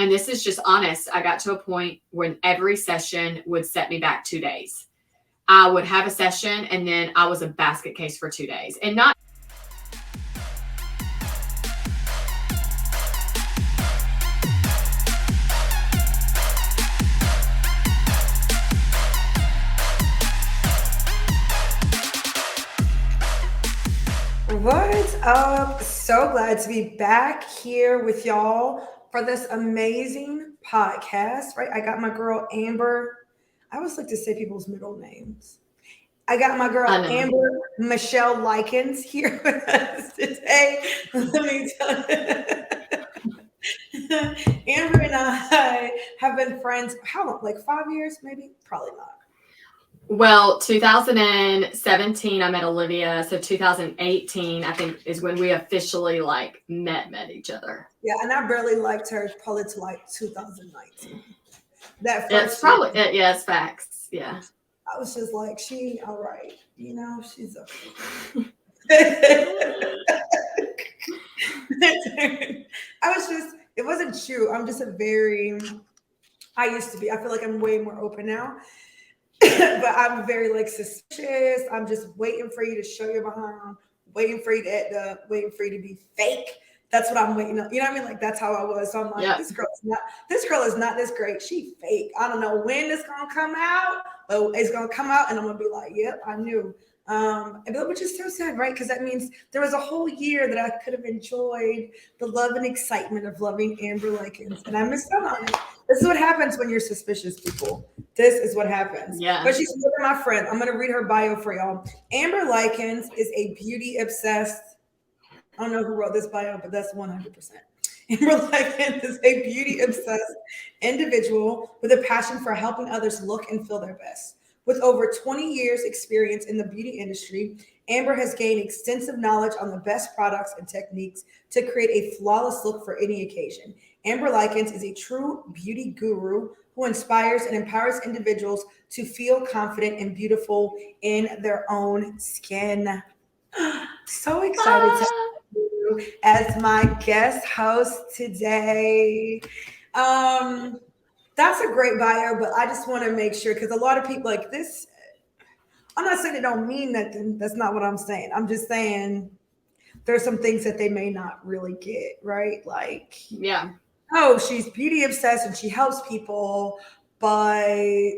And this is just honest. I got to a point when every session would set me back 2 days. I would have a session and then I was a basket case for 2 days. And not What's up? So glad to be back here with y'all for this amazing podcast, right? I got my girl Amber. I always like to say people's middle names. I got my girl Amber Michelle Lykins here with us today. Let me tell you. Amber and I have been friends, how long? Like 5 years, maybe? Probably not. Well, 2017, I met Olivia. So 2018, I think, is when we officially like met each other. Yeah, and I barely liked her probably to like 2019. That first it's probably year, it's facts. Yeah. I was just like, she all right, you know, she's okay. I was just, it wasn't true. I'm just I used to be. I feel like I'm way more open now. But I'm very like suspicious. I'm just waiting for you to show your behind, waiting for you to act up, waiting for you to be fake. That's what I'm waiting on. You know what I mean? Like that's how I was. So I'm like, this girl is not this great. She fake. I don't know when it's gonna come out, but it's gonna come out, and I'm gonna be like, yep, I knew. Which is so sad, right? Because that means there was a whole year that I could have enjoyed the love and excitement of loving Amber Lykins, and I missed out on it. This is what happens when you're suspicious, people. This is what happens. Yeah. But she's my friend. I'm going to read her bio for y'all. Amber Lykins is a beauty obsessed. I don't know who wrote this bio, but that's 100%. Amber Lykins is a beauty obsessed individual with a passion for helping others look and feel their best. With over 20 years experience in the beauty industry, Amber has gained extensive knowledge on the best products and techniques to create a flawless look for any occasion. Amber Lykins is a true beauty guru who inspires and empowers individuals to feel confident and beautiful in their own skin. So excited to have you as my guest host today. That's a great bio, but I just want to make sure, because a lot of people like this, I'm not saying it don't mean nothing. That's not what I'm saying. I'm just saying there's some things that they may not really get, right? Like, yeah. Oh, she's beauty obsessed and she helps people, but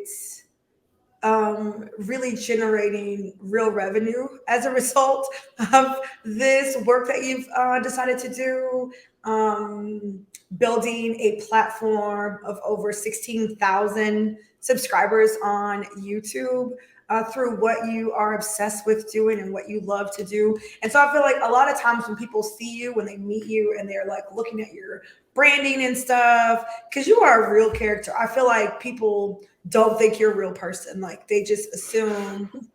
really generating real revenue as a result of this work that you've decided to do. Building a platform of over 16,000 subscribers on YouTube through what you are obsessed with doing and what you love to do. And so I feel like a lot of times when people see you, when they meet you and they're like looking at your branding and stuff, because you are a real character, I feel like people don't think you're a real person. Like they just assume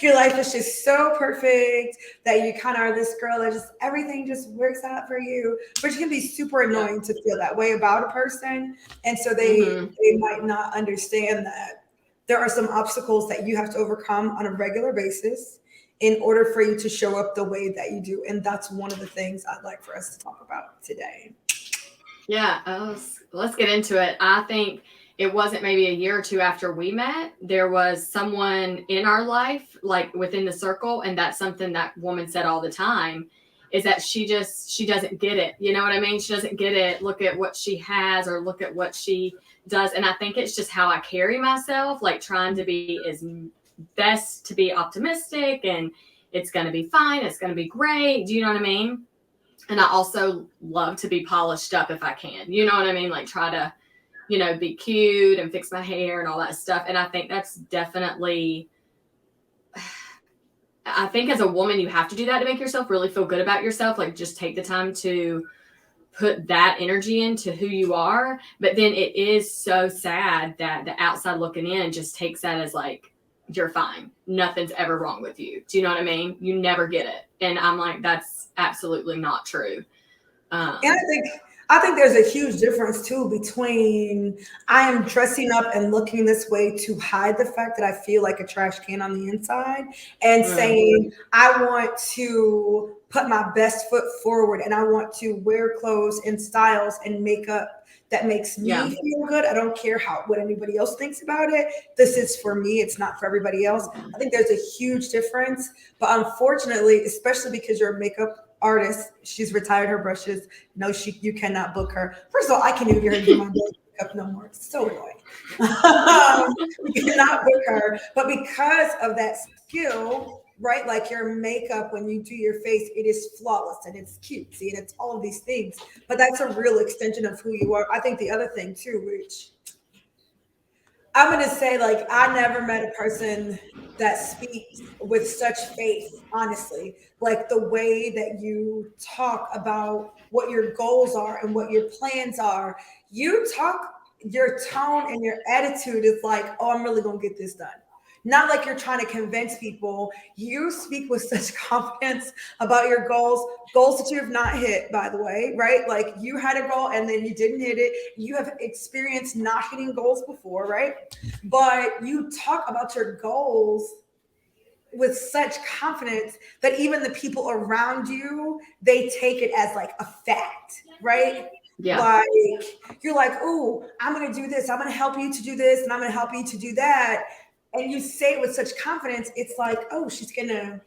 your life is just so perfect that you kind of are this girl that just everything just works out for you, which can be super annoying to feel that way about a person. And so they might not understand that there are some obstacles that you have to overcome on a regular basis in order for you to show up the way that you do. And that's one of the things I'd like for us to talk about today. Yeah, let's get into it. I think it wasn't maybe a year or two after we met, there was someone in our life, like within the circle. And that's something that woman said all the time, is that she doesn't get it. You know what I mean? She doesn't get it. Look at what she has or look at what she does. And I think it's just how I carry myself, like trying to be as best to be optimistic and it's going to be fine. It's going to be great. Do you know what I mean? And I also love to be polished up if I can, you know what I mean? Like try to, you know, be cute and fix my hair and all that stuff. And I think that's definitely, I think as a woman, you have to do that to make yourself really feel good about yourself. Like just take the time to put that energy into who you are. But then it is so sad that the outside looking in just takes that as like, you're fine. Nothing's ever wrong with you. Do you know what I mean? You never get it. And I'm like, that's absolutely not true. And I think there's a huge difference too between I am dressing up and looking this way to hide the fact that I feel like a trash can on the inside and saying I want to put my best foot forward and I want to wear clothes and styles and makeup that makes me Yeah. feel good. I don't care what anybody else thinks about it. This is for me. It's not for everybody else. I think there's a huge difference. But unfortunately, especially because you're a makeup artist, she's retired her brushes. No, you cannot book her. First of all, I can't even get her to do my makeup no more. It's so annoying. You cannot book her. But because of that skill, right? Like your makeup, when you do your face, it is flawless and it's cutesy and it's all of these things. But that's a real extension of who you are. I think the other thing too, which I'm going to say, like, I never met a person that speaks with such faith, honestly. Like the way that you talk about what your goals are and what your plans are, your tone and your attitude is like, oh, I'm really going to get this done. Not like you're trying to convince people. You speak with such confidence about your goals that you have not hit, by the way, right? Like you had a goal and then you didn't hit it. You have experienced not hitting goals before, right? But you talk about your goals with such confidence that even the people around you, they take it as like a fact, right? Yeah. Like you're like, oh, I'm going to do this. I'm going to help you to do this and I'm going to help you to do that. And you say it with such confidence, it's like, oh, she's going to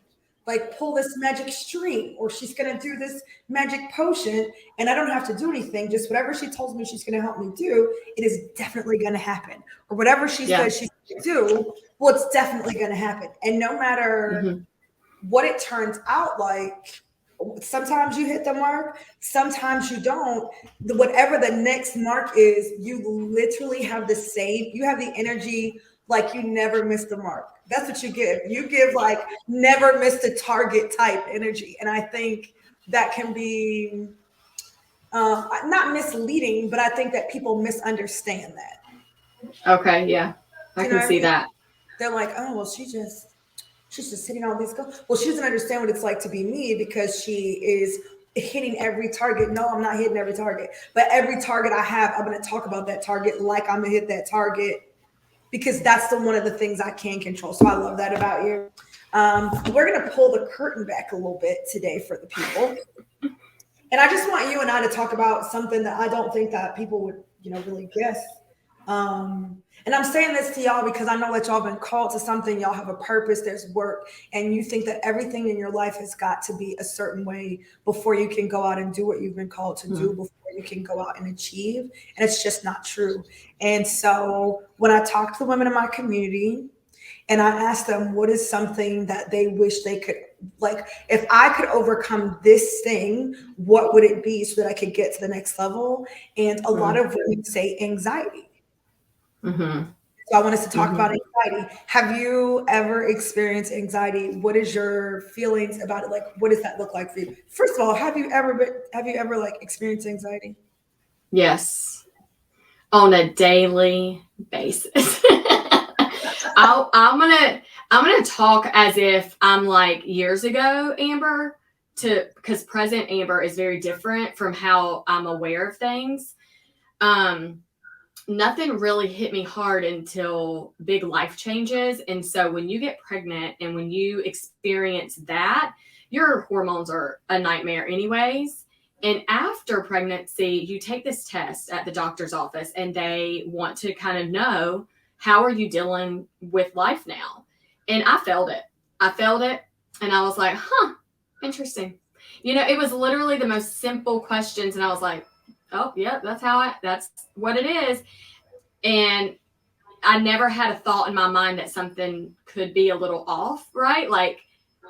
like pull this magic string or she's going to do this magic potion and I don't have to do anything. Just whatever she tells me she's going to help me do, it is definitely going to happen. Or whatever she says she's going to do, well, it's definitely going to happen. And no matter what it turns out like, sometimes you hit the mark, sometimes you don't. Whatever the next mark is, you literally have you have the energy like you never missed the mark. That's what you give. You give like never missed a target type energy. And I think that can be not misleading, but I think that people misunderstand that. Okay, yeah. I can see that. They're like, oh, well, she's just hitting all these goals. Well, she doesn't understand what it's like to be me because she is hitting every target. No, I'm not hitting every target. But every target I have, I'm going to talk about that target like I'm going to hit that target because that's one of the things I can control. So I love that about you. We're going to pull the curtain back a little bit today for the people. And I just want you and I to talk about something that I don't think that people would, really guess. And I'm saying this to y'all because I know that y'all been called to something. Y'all have a purpose, there's work, and you think that everything in your life has got to be a certain way before you can go out and do what you've been called to do, before you can go out and achieve. And it's just not true. And so when I talk to the women in my community and I ask them what is something that they wish they could, like, if I could overcome this thing, what would it be so that I could get to the next level? And a lot of women say anxiety. So I want us to talk about anxiety. Have you ever experienced anxiety? What is your feelings about it? Like, what does that look like for you? First of all, have you ever like experienced anxiety? Yes, on a daily basis. I'm gonna talk as if I'm like years ago, Amber, because present Amber is very different from how I'm aware of things. Nothing really hit me hard until big life changes. And so when you get pregnant and when you experience that, your hormones are a nightmare anyways. And after pregnancy, you take this test at the doctor's office and they want to kind of know, how are you dealing with life now? And I failed it. And I was like, interesting. It was literally the most simple questions. And I was like, oh, yeah, that's what it is. And I never had a thought in my mind that something could be a little off, right? Like,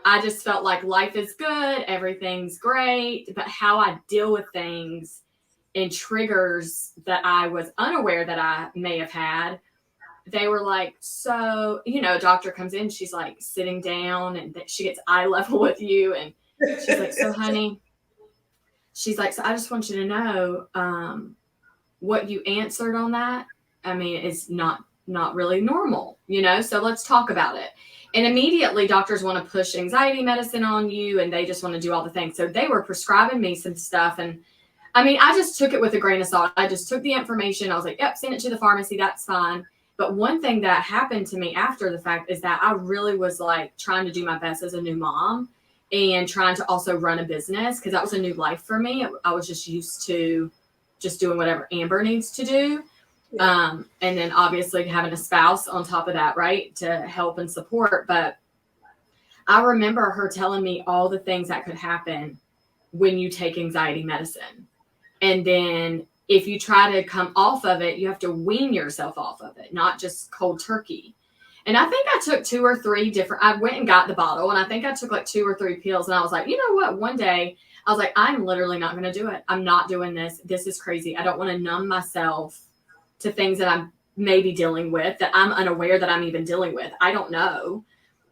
I just felt like life is good, everything's great, but how I deal with things and triggers that I was unaware that I may have had, they were like, so, a doctor comes in, she's like sitting down and she gets eye level with you. And she's like, so honey, she's like, so I just want you to know, what you answered on that, I mean, it's not really normal, so let's talk about it. And immediately doctors want to push anxiety medicine on you and they just want to do all the things. So they were prescribing me some stuff. And I mean, I just took it with a grain of salt. I just took the information. I was like, yep, send it to the pharmacy. That's fine. But one thing that happened to me after the fact is that I really was like trying to do my best as a new mom and trying to also run a business because that was a new life for me. I was just used to just doing whatever Amber needs to do. Yeah. And then obviously having a spouse on top of that, right, to help and support. But I remember her telling me all the things that could happen when you take anxiety medicine. And then if you try to come off of it, you have to wean yourself off of it, not just cold turkey. And I think I took 2 or 3 different, I went and got the bottle, and I think I took like 2 or 3 pills. And I was like, you know what? One day I was like, I'm literally not going to do it. I'm not doing this. This is crazy. I don't want to numb myself to things that I'm maybe dealing with, that I'm unaware that I'm even dealing with. I don't know.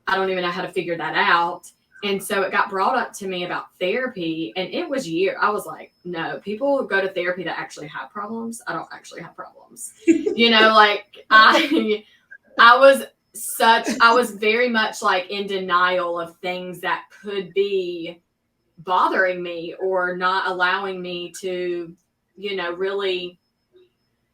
I don't even know how to figure that out. And so it got brought up to me about therapy, and it was I was like, no, people go to therapy that actually have problems. I don't actually have problems. Like I was very much like in denial of things that could be bothering me or not allowing me to, really,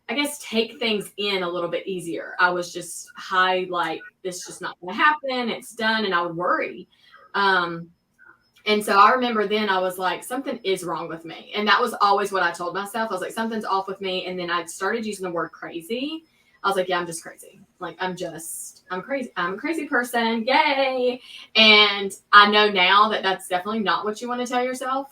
I guess, take things in a little bit easier. I was just high, like, this just not going to happen. It's done. And I would worry. And so I remember then I was like, something is wrong with me. And that was always what I told myself. I was like, something's off with me. And then I started using the word crazy. I was like, yeah, I'm just crazy. Like, I'm crazy. I'm a crazy person. Yay. And I know now that that's definitely not what you want to tell yourself.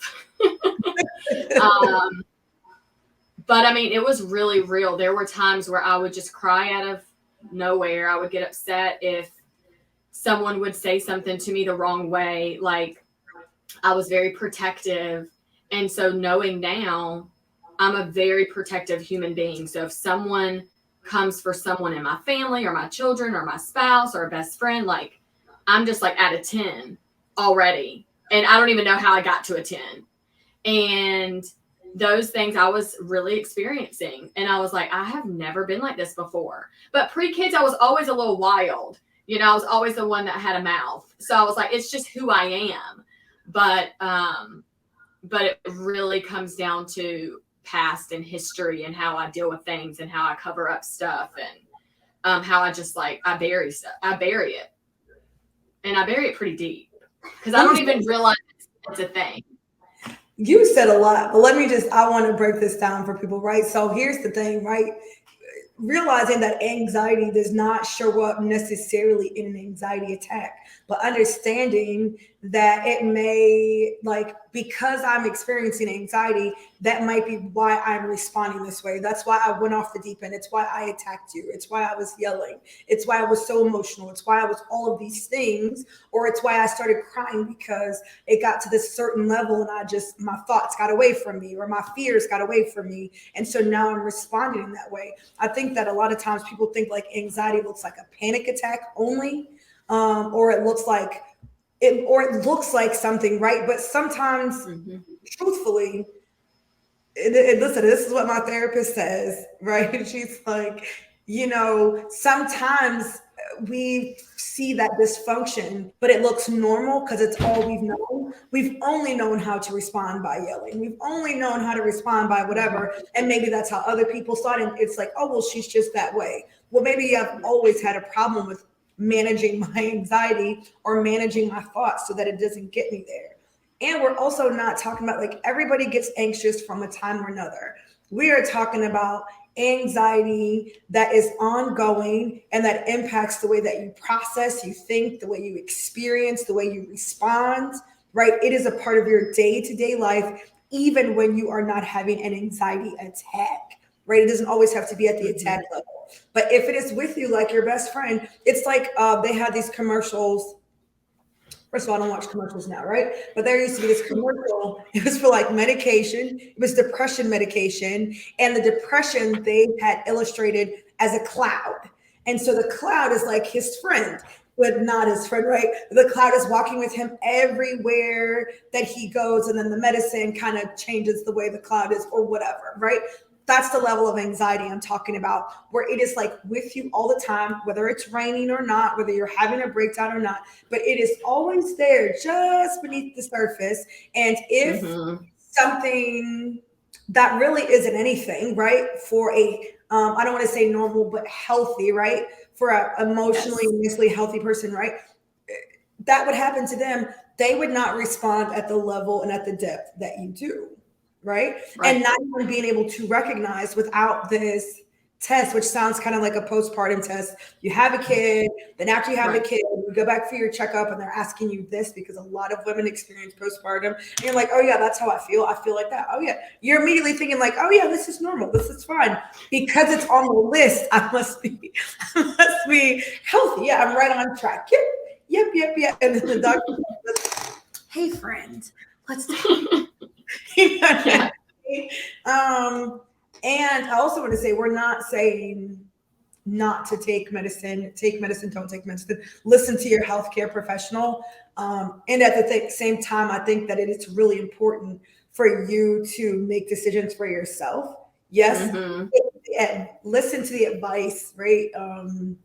But I mean, it was really real. There were times where I would just cry out of nowhere. I would get upset if someone would say something to me the wrong way. Like, I was very protective. And so knowing now, I'm a very protective human being. So if someone comes for someone in my family or my children or my spouse or a best friend, like, I'm just like at a 10 already. And I don't even know how I got to a 10. And those things I was really experiencing. And I was like, I have never been like this before. But pre-kids, I was always a little wild. I was always the one that had a mouth. So I was like, it's just who I am. But it really comes down to past and history and how I deal with things and how I cover up stuff and how I just like, I bury stuff. I bury it. And I bury it pretty deep because I don't even realize it's a thing. You said a lot, but I want to break this down for people, right? So here's the thing, right? Realizing that anxiety does not show up necessarily in an anxiety attack, but understanding that it may, like, because I'm experiencing anxiety, that might be why I'm responding this way. That's why I went off the deep end. It's why I attacked you. It's why I was yelling. It's why I was so emotional. It's why I was all of these things, or it's why I started crying because it got to this certain level and my thoughts got away from me or my fears got away from me. And so now I'm responding in that way. I think that a lot of times people think like anxiety looks like a panic attack only, or it looks like something, right? But sometimes, truthfully, listen, this is what my therapist says, right? She's like, sometimes we see that dysfunction, but it looks normal because it's all we've known. We've only known how to respond by yelling. We've only known how to respond by whatever. And maybe that's how other people thought. And it's like, oh, well, she's just that way. Well, maybe I've always had a problem with managing my anxiety or managing my thoughts so that it doesn't get me there. And we're also not talking about, like, everybody gets anxious from a time or another. We are talking about anxiety that is ongoing and that impacts the way that you process, you think, the way you experience, the way you respond, right? It is a part of your day-to-day life, even when you are not having an anxiety attack, right? It doesn't always have to be at the attack level. But if it is with you, like your best friend, it's like they had these commercials. First of all, I don't watch commercials now, right? But there used to be this commercial. It was for like medication. It was depression medication. And the depression they had illustrated as a cloud. And so the cloud is like his friend, but not his friend, right? The cloud is walking with him everywhere that he goes. And then the medicine kind of changes the way the cloud is or whatever, right? That's the level of anxiety I'm talking about, where it is like with you all the time, whether it's raining or not, whether you're having a breakdown or not, but it is always there just beneath the surface. And if something that really isn't anything, right, for a, I don't want to say normal, but healthy, right, for a emotionally and mentally healthy person, right, that would happen to them, they would not respond at the level and at the depth that you do. right? Right. And not even being able to recognize without this test, which sounds kind of like a postpartum test. You have a kid, then after you have the Right. kid, you go back for your checkup and they're asking you this because a lot of women experience postpartum. And you're like, oh yeah, that's how I feel. I feel like that. Oh yeah. You're immediately thinking like, oh yeah, this is normal. This is fine. Because it's on the list, I must be healthy. Yeah, I'm right on track. Yep. And then the doctor says, hey friend, let's talk. Yeah. And I also want to say we're not saying not to take medicine, don't take medicine, listen to your healthcare professional. And at the same time, I think that it is really important for you to make decisions for yourself. Yes, and listen to the advice, right? I'm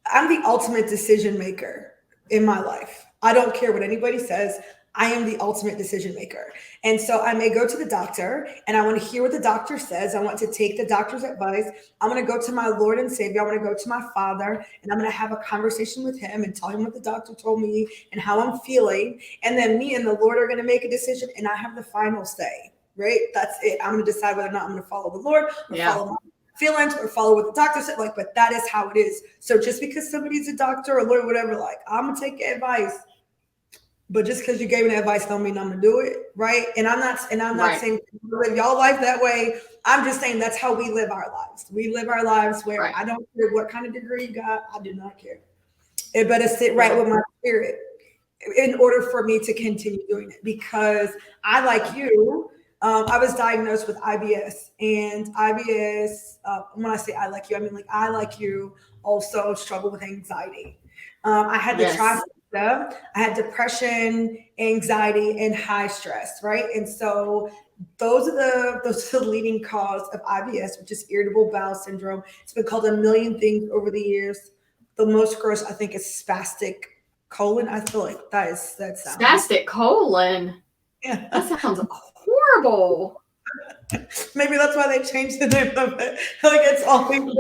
the ultimate decision maker in my life. I don't care what anybody says. I am the ultimate decision maker. And so I may go to the doctor and I want to hear what the doctor says. I want to take the doctor's advice. I'm going to go to my Lord and Savior. I want to go to my Father and I'm going to have a conversation with him and tell him what the doctor told me and how I'm feeling. And then me and the Lord are going to make a decision and I have the final say, right? That's it. I'm going to decide whether or not I'm going to follow the Lord or follow my feelings or follow what the doctor said, like, but that is how it is. So just because somebody's a doctor or lawyer, whatever, like, I'm gonna take advice, but just because you gave me the advice don't mean I'm gonna do it, right? And I'm not saying live y'all life that way. I'm just saying that's how we live our lives. We live our lives where I don't care what kind of degree you got, I do not care. It better sit right with my spirit in order for me to continue doing it. Because I, like you, I was diagnosed with IBS, and IBS. When I say I like you, I mean like I, like you, also struggle with anxiety. I had the trifecta. I had depression, anxiety, and high stress. Right, and so those are the leading cause of IBS, which is irritable bowel syndrome. It's been called a million things over the years. The most gross, I think, is spastic colon. I feel like that sounds spastic colon. Yeah, that sounds horrible. Maybe that's why they changed the name of it. Like it's all things.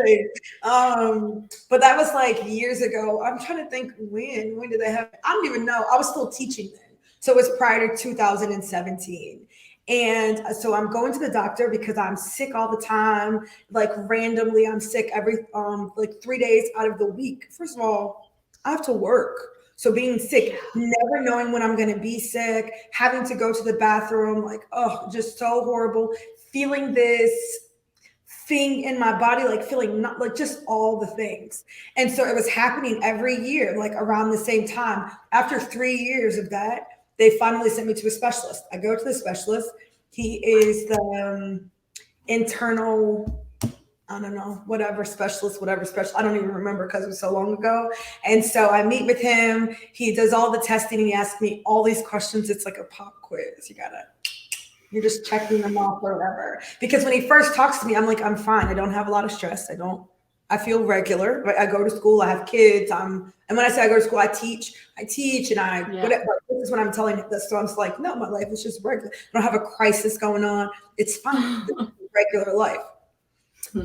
But that was like years ago. I'm trying to think when did they have? I don't even know. I was still teaching then, so it was prior to 2017. And so I'm going to the doctor because I'm sick all the time. Like randomly, I'm sick every like 3 days out of the week. First of all, I have to work. So being sick, never knowing when I'm going to be sick, having to go to the bathroom, like, oh, just so horrible. Feeling this thing in my body, like feeling not like just all the things. And so it was happening every year, like around the same time. After 3 years of that, they finally sent me to a specialist. I go to the specialist. He is the internal, I don't know, whatever specialist. I don't even remember because it was so long ago. And so I meet with him. He does all the testing. And he asks me all these questions. It's like a pop quiz. You're just checking them off or whatever. Because when he first talks to me, I'm like, I'm fine. I don't have a lot of stress. I feel regular. Right? I go to school. I have kids. And when I say I go to school, I teach and whatever. This is what I'm telling you this. So I'm just like, no, my life is just regular. I don't have a crisis going on. It's fine. This is regular life.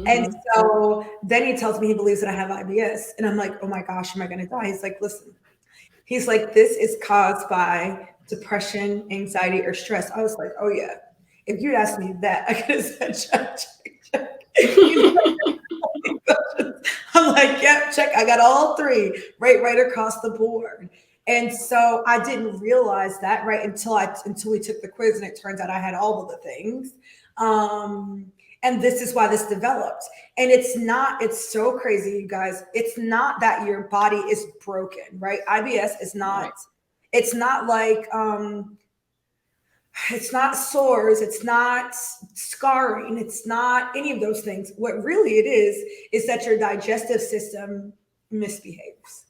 And so then he tells me he believes that I have IBS. And I'm like, oh my gosh, am I going to die? He's like, listen, this is caused by depression, anxiety, or stress. I was like, oh yeah. If you'd asked me that, I could have said, check. I'm like, yep, check. I got all three right across the board. And so I didn't realize that until we took the quiz, and it turns out I had all of the things. And this is why this developed. And it's so crazy, you guys. It's not that your body is broken, right? IBS is not, it's not like, it's not sores, it's not scarring, it's not any of those things. What really it is that your digestive system misbehaves.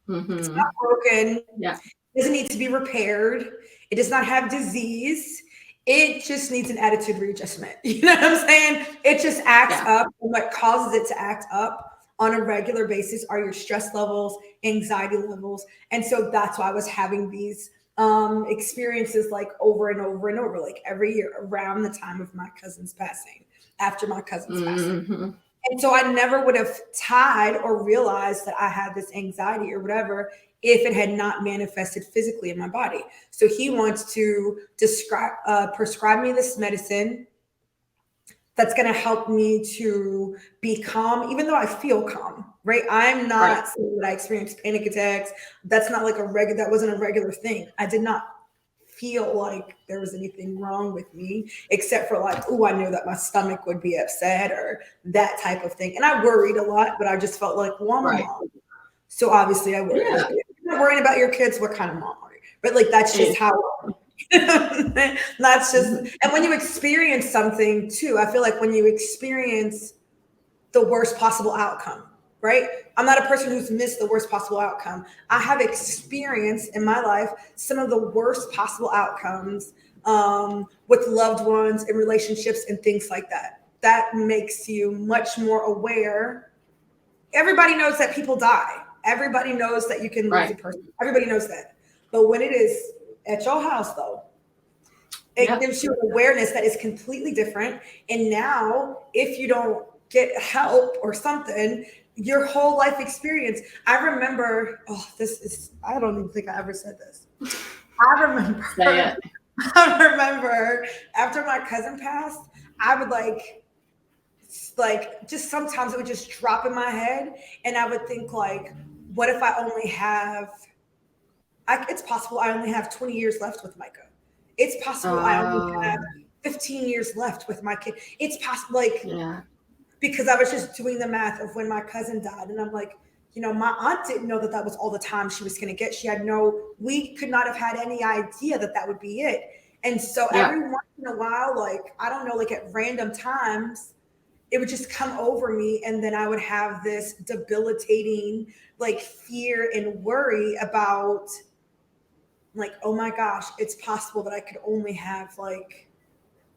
It's not broken. Yeah. It doesn't need to be repaired. It does not have disease. It just needs an attitude readjustment. You know what I'm saying? It just acts up. And what causes it to act up on a regular basis are your stress levels, anxiety levels. And so that's why I was having these experiences like over and over and over, like every year around the time of my cousin's passing, after my cousin's passing. And so I never would have tied or realized that I had this anxiety or whatever if it had not manifested physically in my body. So he wants to prescribe me this medicine that's going to help me to be calm, even though I feel calm, right? I'm not saying that I experienced panic attacks. That's not like that wasn't a regular thing. I did not feel like there was anything wrong with me, except for like, oh, I knew that my stomach would be upset or that type of thing. And I worried a lot, but I just felt like, well, I'm a mom. So obviously I worry. Yeah. If you're not worrying about your kids, what kind of mom are you? But like, that's just how that's just, and when you experience something too, I feel like when you experience the worst possible outcome, right? I'm not a person who's missed the worst possible outcome. I have experienced in my life some of the worst possible outcomes with loved ones and relationships and things like that. That makes you much more aware. Everybody knows that people die. Everybody knows that you can lose a person. Everybody knows that. But when it is at your house, though, it gives you an awareness that is completely different. And now, if you don't get help or something, your whole life experience. I remember, I don't even think I ever said this. I remember after my cousin passed, I would like just sometimes it would just drop in my head. And I would think like, what if I only have, it's possible I only have 20 years left with Micah. It's possible I only have 15 years left with my kid. It's possible, because I was just doing the math of when my cousin died. And I'm like, my aunt didn't know that was all the time she was going to get. We could not have had any idea that would be it. And so every once in a while, like, I don't know, like at random times, it would just come over me. And then I would have this debilitating like fear and worry about like, oh my gosh, it's possible that I could only have like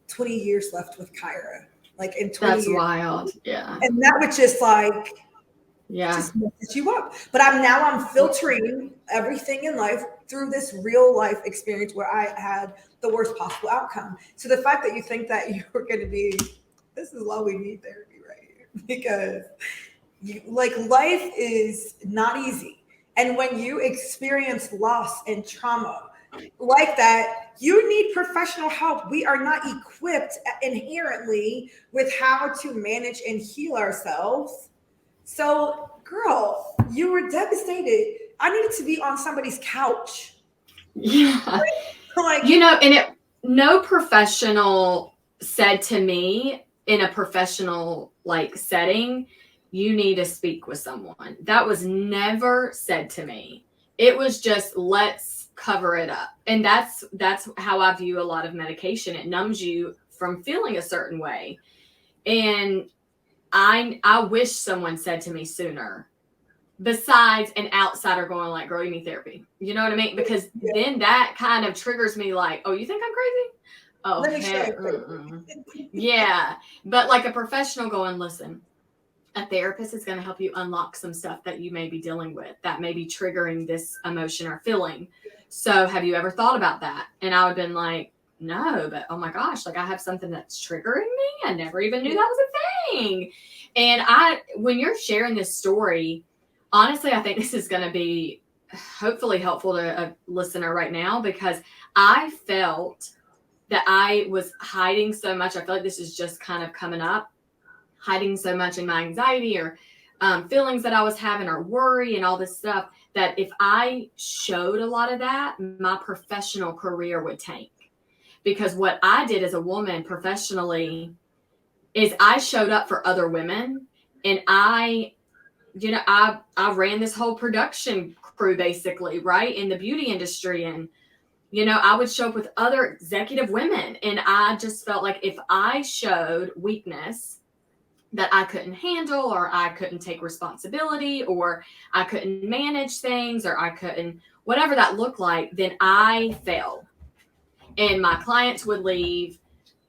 20 years left with Kyra. Like in 20 That's years. wild. Yeah. And that would just like, just messes you up. But I'm filtering everything in life through this real life experience where I had the worst possible outcome. So the fact that you think that you were going to be, this is why we need therapy right here, because life is not easy. And when you experience loss and trauma like that, you need professional help. We are not equipped inherently with how to manage and heal ourselves. So, girl, you were devastated. I needed to be on somebody's couch. Yeah. And no professional said to me in a professional like setting, you need to speak with someone. That was never said to me. It was just, let's cover it up. And that's how I view a lot of medication. It numbs you from feeling a certain way. And I wish someone said to me sooner, besides an outsider going like, girl, you need therapy. You know what I mean? Because then that kind of triggers me like, oh, you think I'm crazy? Oh, yeah. But like a professional going, listen, a therapist is going to help you unlock some stuff that you may be dealing with that may be triggering this emotion or feeling. So have you ever thought about that? And I would have been like, no, but oh my gosh, like I have something that's triggering me. I never even knew that was a thing. And when you're sharing this story, honestly, I think this is going to be hopefully helpful to a listener right now, because I felt that I was hiding so much. I feel like this is just kind of coming up, hiding so much in my anxiety or feelings that I was having or worry and all this stuff, that if I showed a lot of that, my professional career would tank. Because what I did as a woman professionally is I showed up for other women, and I ran this whole production crew basically, right, in the beauty industry. And, I would show up with other executive women, and I just felt like if I showed weakness that I couldn't handle, or I couldn't take responsibility, or I couldn't manage things, or I couldn't, whatever that looked like, then I failed. And my clients would leave.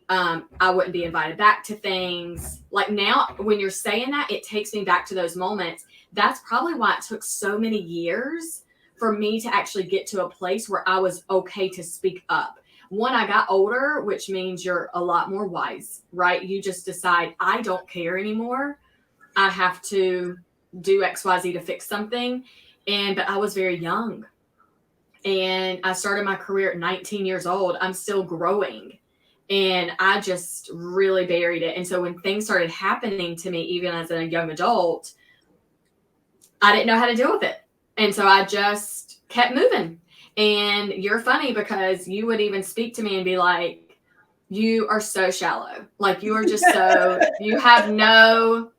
I wouldn't be invited back to things. Like now, when you're saying that, it takes me back to those moments. That's probably why it took so many years for me to actually get to a place where I was okay to speak up. When I got older, which means you're a lot more wise, right? You just decide, I don't care anymore. I have to do XYZ to fix something. but I was very young. And I started my career at 19 years old. I'm still growing. And I just really buried it. And so when things started happening to me, even as a young adult, I didn't know how to deal with it. And so I just kept moving. And you're funny because you would even speak to me and be like, you are so shallow. Like you are just so, you have no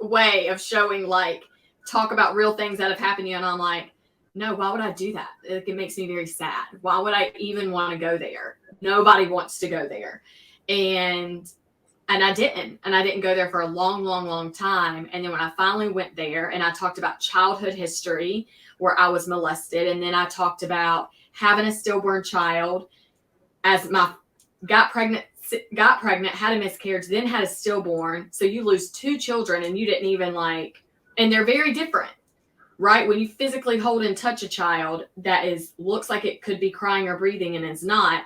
way of showing, like, talk about real things that have happened to you. And I'm like, no, why would I do that? It makes me very sad. Why would I even want to go there? Nobody wants to go there. And I didn't go there for a long, long, long time. And then when I finally went there and I talked about childhood history where I was molested, and then I talked about having a stillborn child, as my got pregnant, had a miscarriage, then had a stillborn. So you lose 2 children and you didn't even and they're very different, right? When you physically hold and touch a child that looks like it could be crying or breathing and is not,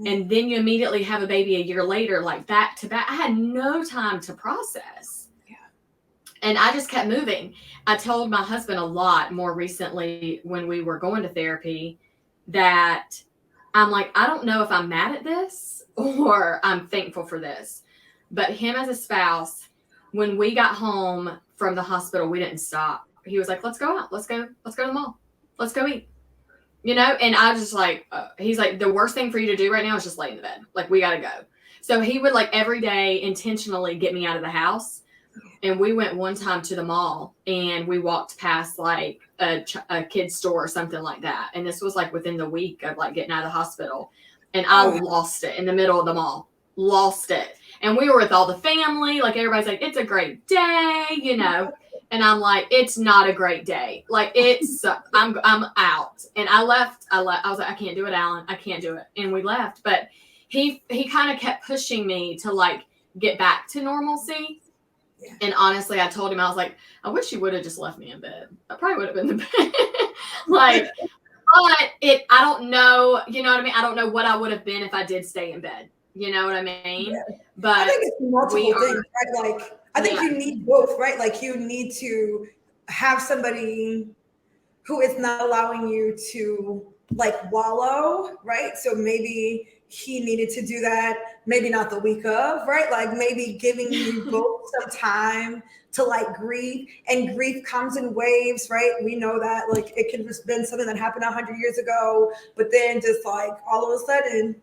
and then you immediately have a baby a year later, like back to back. I had no time to process. Yeah. And I just kept moving. I told my husband a lot more recently when we were going to therapy that I'm like, I don't know if I'm mad at this or I'm thankful for this. But him as a spouse, when we got home from the hospital, we didn't stop. He was like, let's go out. Let's go to the mall. Let's go eat. And I was just like, he's like, the worst thing for you to do right now is just lay in the bed. Like, we got to go. So he would every day intentionally get me out of the house. And we went one time to the mall and we walked past a kid's store or something like that. And this was within the week of getting out of the hospital. And I lost it in the middle of the mall. Lost it. And we were with all the family. Everybody's like, it's a great day, And I'm like, it's not a great day. I'm out. And I left. I was like, I can't do it, Alan. I can't do it. And we left. But he kind of kept pushing me to get back to normalcy. Yeah. And honestly, I told him, I was like, I wish you would have just left me in bed. I probably would have been in bed. But I don't know. You know what I mean? I don't know what I would have been if I did stay in bed. You know what I mean? Yeah. But I think it's multiple things, right? I think you need both, right? You need to have somebody who is not allowing you to wallow, right? So maybe he needed to do that, maybe not the week of, right? Maybe giving you both some time to grieve, and grief comes in waves, right? We know that it could have just been something that happened 100 years ago, but then just all of a sudden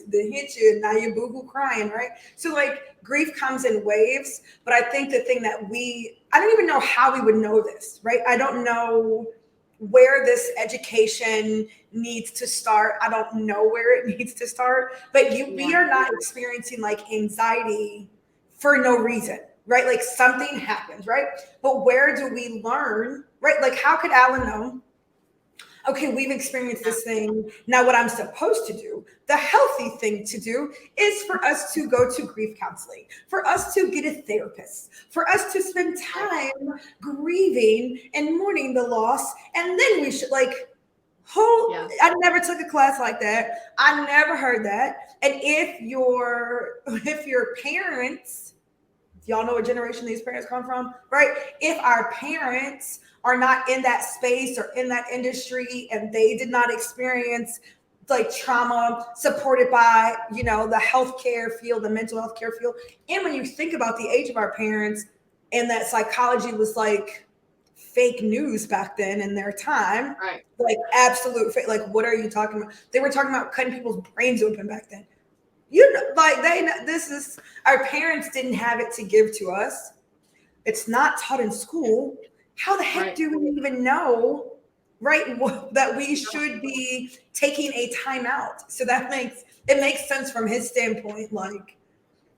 they hit you and now you're boo-hoo crying, right? So grief comes in waves, but I think the thing that I don't even know how we would know this, right? I don't know where this education needs to start. I don't know where it needs to start, but we are not experiencing anxiety for no reason, right? Something happens, right? But where do we learn, right? How could Alan know? Okay, we've experienced this thing. Now what I'm supposed to do, the healthy thing to do, is for us to go to grief counseling, for us to get a therapist, for us to spend time grieving and mourning the loss. And then we should I never took a class like that. I never heard that. And if your parents, y'all know what generation these parents come from, right? If our parents are not in that space or in that industry and they did not experience trauma supported by, the healthcare field, the mental health care field. And when you think about the age of our parents and that psychology was fake news back then in their time, right? Absolute fake. What are you talking about? They were talking about cutting people's brains open back then. Our parents didn't have it to give to us. It's not taught in school. How the heck do we even know, right, that we should be taking a time out? So it makes sense from his standpoint.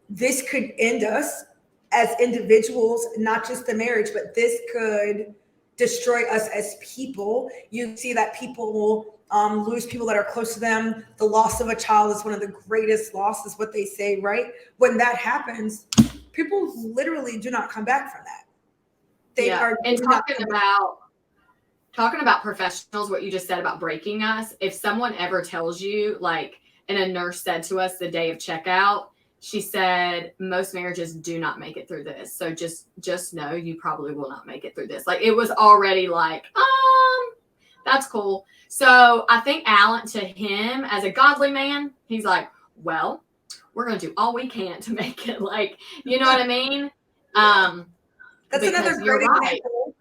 This could end us as individuals, not just the marriage, but this could destroy us as people. You see that people lose people that are close to them. The loss of a child is one of the greatest losses, what they say, right? When that happens, people literally do not come back from that. And talking about professionals, what you just said about breaking us, if someone ever tells you, and a nurse said to us the day of checkout, she said most marriages do not make it through this. So just know you probably will not make it through this. Like it was already like, that's cool. So I think Alan, to him as a godly man, he's like, well, we're gonna do all we can to make it. Like, you know what I mean? That's another You're great right. example.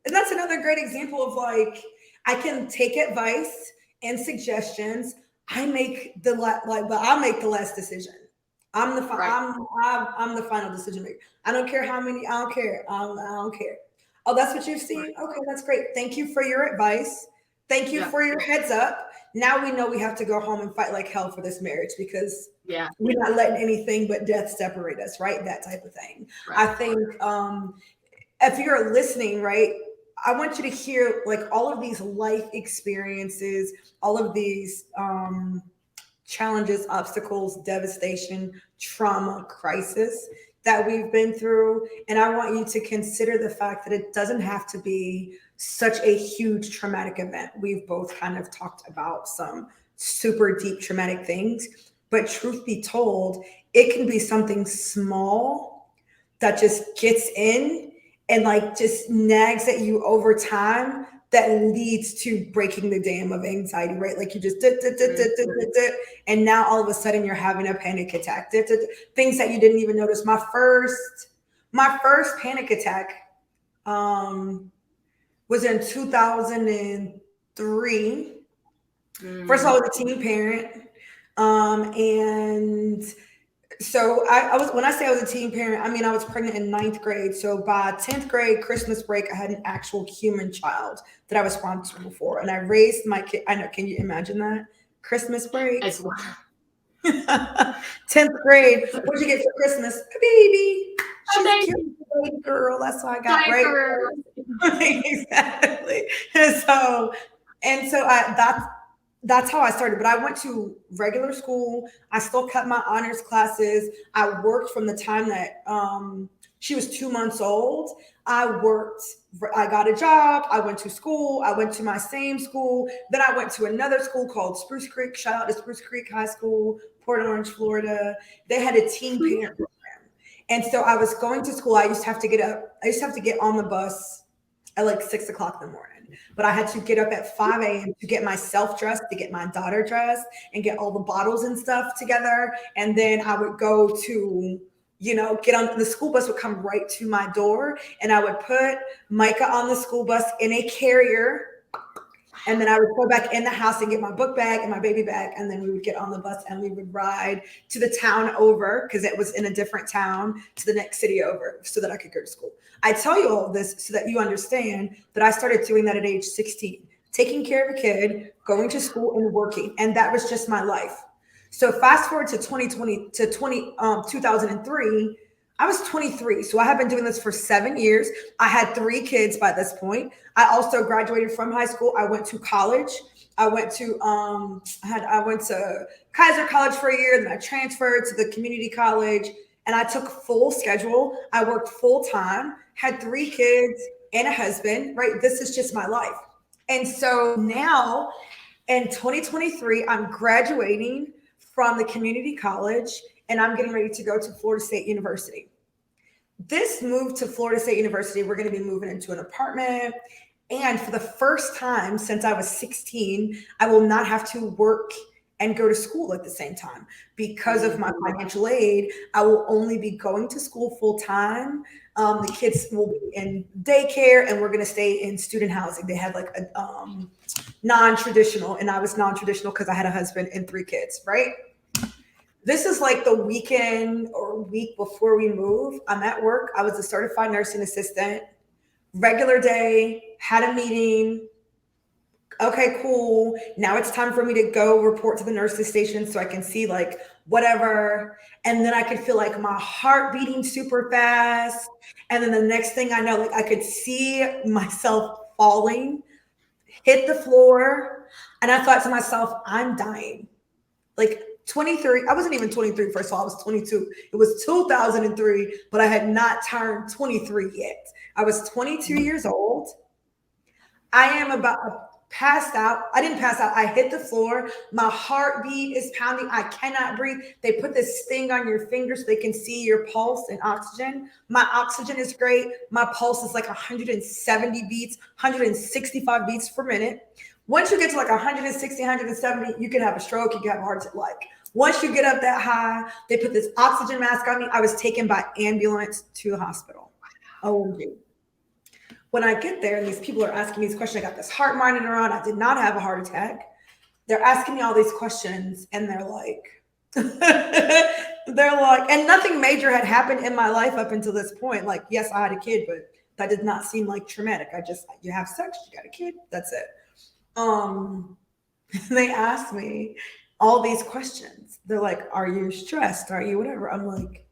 And that's another great example of like, I can take advice and suggestions. I make the but I make the last decision. I'm the Right. I'm the final decision maker. I don't care how many. I don't care. I don't care. Oh, that's what you've Right. seen. Okay, that's great. Thank you for your advice. Thank you Yeah. for your heads up. Now we know we have to go home and fight like hell for this marriage because Yeah. we're not letting anything but death separate us, right? That type of thing. Right. I think if you're listening, right, I want you to hear like all of these life experiences, all of these challenges, obstacles, devastation, trauma, crisis that we've been through. And I want you to consider the fact that it doesn't have to be such a huge traumatic event. We've both kind of talked about some super deep traumatic things, but truth be told, it can be something small that just gets in and like just nags at you over time that leads to breaking the dam of anxiety, right? Like you just and now all of a sudden you're having a panic attack. Things that you didn't even notice. My first panic attack was in 2003. First of all, I was a teen parent. And so I was, when I say I was a teen parent, I mean I was pregnant in 9th grade. So by 10th grade, Christmas break, I had an actual human child that I was responsible for, and I raised my kid. I know, can you imagine that? Christmas break, As well. 10th grade. What'd you get for Christmas? A baby. She's a cute baby girl. That's what I got, right? Exactly. And so that's how I started. But I went to regular school. I still kept my honors classes. I worked from the time that she was 2 months old. I worked. I got a job. I went to school. I went to my same school. Then I went to another school called Spruce Creek. Shout out to Spruce Creek High School, Port Orange, Florida. They had a teen parent program. And so I was going to school. I used to have to get up. I used to have to get on the bus at like 6 o'clock in the morning. But I had to get up at 5 a.m. to get myself dressed, to get my daughter dressed, and get all the bottles and stuff together. And then I would go to, get on the school bus would come right to my door, and I would put Micah on the school bus in a carrier. And then I would go back in the house and get my book bag and my baby bag. And then we would get on the bus and we would ride to the town over, because it was in a different town, to the next city over, so that I could go to school. I tell you all of this so that you understand that I started doing that at age 16, taking care of a kid, going to school and working. And that was just my life. So fast forward to 2003, I was 23. So I have been doing this for 7 years. I had 3 kids by this point. I also graduated from high school. I went to college. I went to Kaiser College for a year. Then I transferred to the community college, and I took full schedule. I worked full time, had 3 kids and a husband, right? This is just my life. And so now in 2023, I'm graduating from the community college, and I'm getting ready to go to Florida State University. This move to Florida State University, we're going to be moving into an apartment. And for the first time since I was 16, I will not have to work and go to school at the same time. Because of my financial aid, I will only be going to school full time. The kids will be in daycare, and we're going to stay in student housing. They had like a non-traditional, and I was non-traditional because I had a husband and 3 kids, right? This is like the weekend or week before we move. I'm at work. I was a certified nursing assistant. Regular day, had a meeting. Okay, cool. Now it's time for me to go report to the nurses station so I can see like whatever. And then I could feel like my heart beating super fast. And then the next thing I know, like I could see myself falling, hit the floor. And I thought to myself, I'm dying. Like 23, I wasn't even 23, first of all, I was 22. It was 2003, but I had not turned 23 yet. I was 22 years old. I am about passed out. I didn't pass out. I hit the floor. My heartbeat is pounding. I cannot breathe. They put this thing on your finger so they can see your pulse and oxygen. My oxygen is great. My pulse is like 170 beats, 165 beats per minute. Once you get to like 160, 170, you can have a stroke, you can have a heart attack. Like once you get up that high, they put this oxygen mask on me. I was taken by ambulance to the hospital. OMG. When I get there and these people are asking me these questions, I got this heart monitor on. I did not have a heart attack. They're asking me all these questions and they're like, and nothing major had happened in my life up until this point. Like, yes, I had a kid, but that did not seem like traumatic. You have sex, you got a kid, that's it. They asked me all these questions. They're like, are you stressed? Are you whatever? I'm like,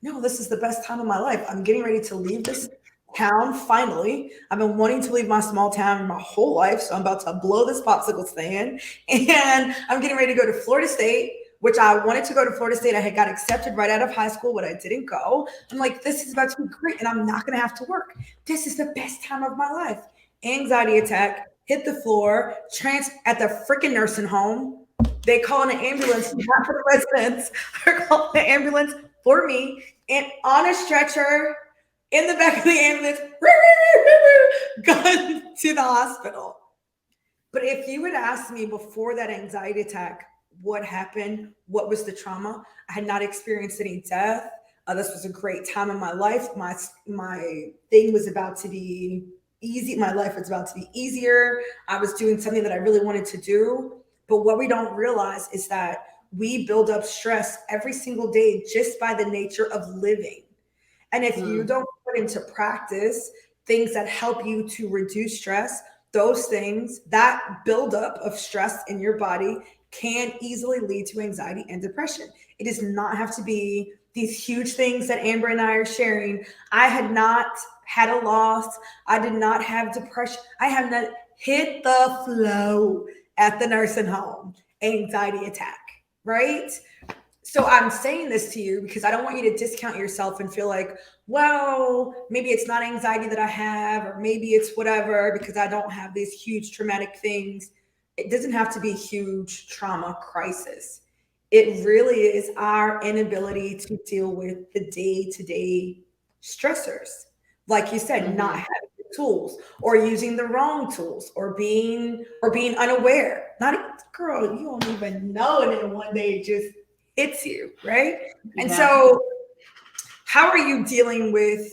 no, this is the best time of my life. I'm getting ready to leave this town finally. I've been wanting to leave my small town my whole life, so I'm about to blow this popsicle stand, and I'm getting ready to go to Florida State, which I wanted to go to Florida State. I had got accepted right out of high school, but I didn't go. I'm like, this is about to be great, and I'm not going to have to work. This is the best time of my life. Anxiety attack, hit the floor, at the freaking nursing home. They call an ambulance, not for the residents. They're calling the ambulance for me, and on a stretcher, in the back of the ambulance, gone to the hospital. But if you had asked me before that anxiety attack, what happened, what was the trauma, I had not experienced any death. This was a great time in my life. My thing was about to be easy. My life was about to be easier. I was doing something that I really wanted to do. But what we don't realize is that we build up stress every single day just by the nature of living. And if you don't put into practice things that help you to reduce stress, those things, that buildup of stress in your body can easily lead to anxiety and depression. It does not have to be these huge things that Amber and I are sharing. I had not had a loss. I did not have depression. I have not hit the flow at the nursing home, anxiety attack, right? So I'm saying this to you because I don't want you to discount yourself and feel like, well, maybe it's not anxiety that I have, or maybe it's whatever because I don't have these huge traumatic things. It doesn't have to be huge trauma crisis. It really is our inability to deal with the day-to-day stressors. Like you said, not having the tools or using the wrong tools or being unaware. Girl, you don't even know, and then one day it just hits you, right? And so how are you dealing with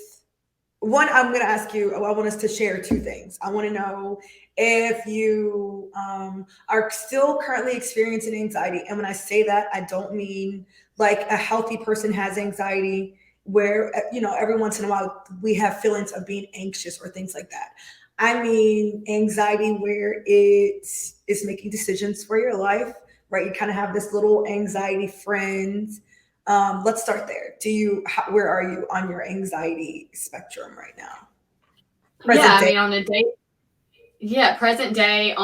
one? I'm going to ask you, I want us to share two things. I want to know if you are still currently experiencing anxiety. And when I say that, I don't mean like a healthy person has anxiety where, every once in a while we have feelings of being anxious or things like that. I mean anxiety where it is making decisions for your life, right? You kind of have this little anxiety friend. Let's start there. Where are you on your anxiety spectrum right now? Present day on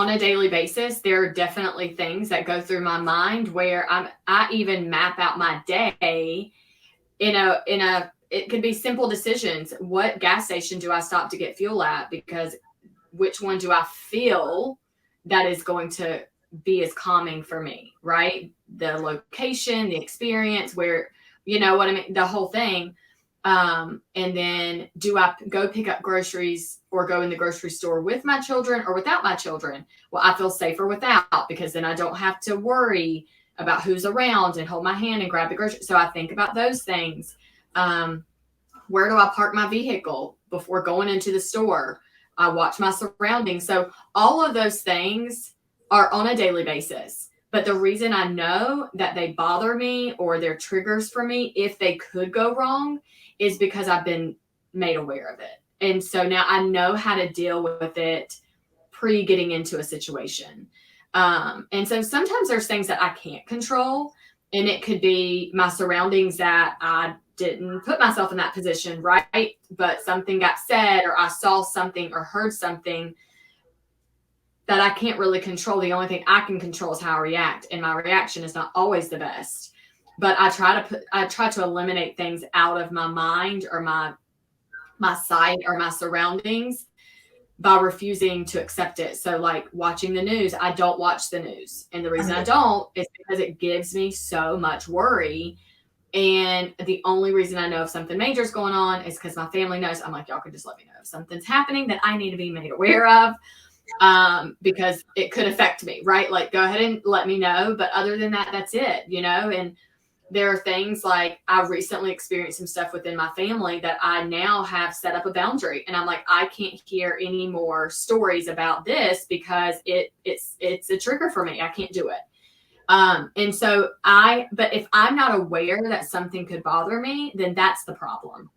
a daily basis, there are definitely things that go through my mind where I even map out my day it could be simple decisions. What gas station do I stop to get fuel at? Because which one do I feel that is going to be as calming for me, right? The location, the experience, where, you know what I mean? The whole thing. And then do I go pick up groceries or go in the grocery store with my children or without my children? Well, I feel safer without, because then I don't have to worry about who's around and hold my hand and grab the grocery. So I think about those things. Where do I park my vehicle before going into the store? I watch my surroundings. So all of those things are on a daily basis. But the reason I know that they bother me or they're triggers for me, if they could go wrong, is because I've been made aware of it. And so now I know how to deal with it pre getting into a situation. And so sometimes there's things that I can't control, and it could be my surroundings that I didn't put myself in that position, right? But something got said, or I saw something or heard something that I can't really control. The only thing I can control is how I react, and my reaction is not always the best. But I try to eliminate things out of my mind or my sight or my surroundings by refusing to accept it. So like watching the news, I don't watch the news. And the reason I don't is because it gives me so much worry. And the only reason I know if something major is going on is because my family knows. I'm like, y'all can just let me know if something's happening that I need to be made aware of, because it could affect me, right? Like, go ahead and let me know. But other than that, that's it, you know? And there are things like I recently experienced some stuff within my family that I now have set up a boundary. And I'm like, I can't hear any more stories about this because it's a trigger for me. I can't do it. And so but if I'm not aware that something could bother me, then that's the problem.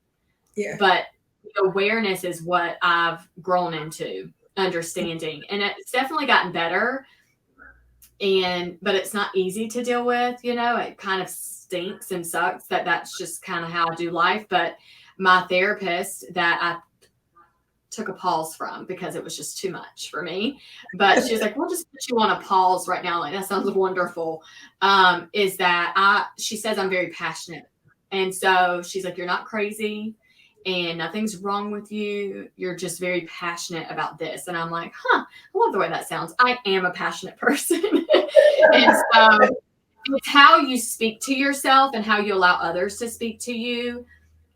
Yeah. But the awareness is what I've grown into understanding. And it's definitely gotten better. But it's not easy to deal with, you know, it kind of stinks and sucks that's just kind of how I do life. But my therapist that I took a pause from because it was just too much for me. But she was like, we'll just put you on a pause right now. Like, that sounds wonderful. Is that she says I'm very passionate. And so she's like, you're not crazy and nothing's wrong with you. You're just very passionate about this. And I'm like, I love the way that sounds. I am a passionate person. And so it's how you speak to yourself and how you allow others to speak to you.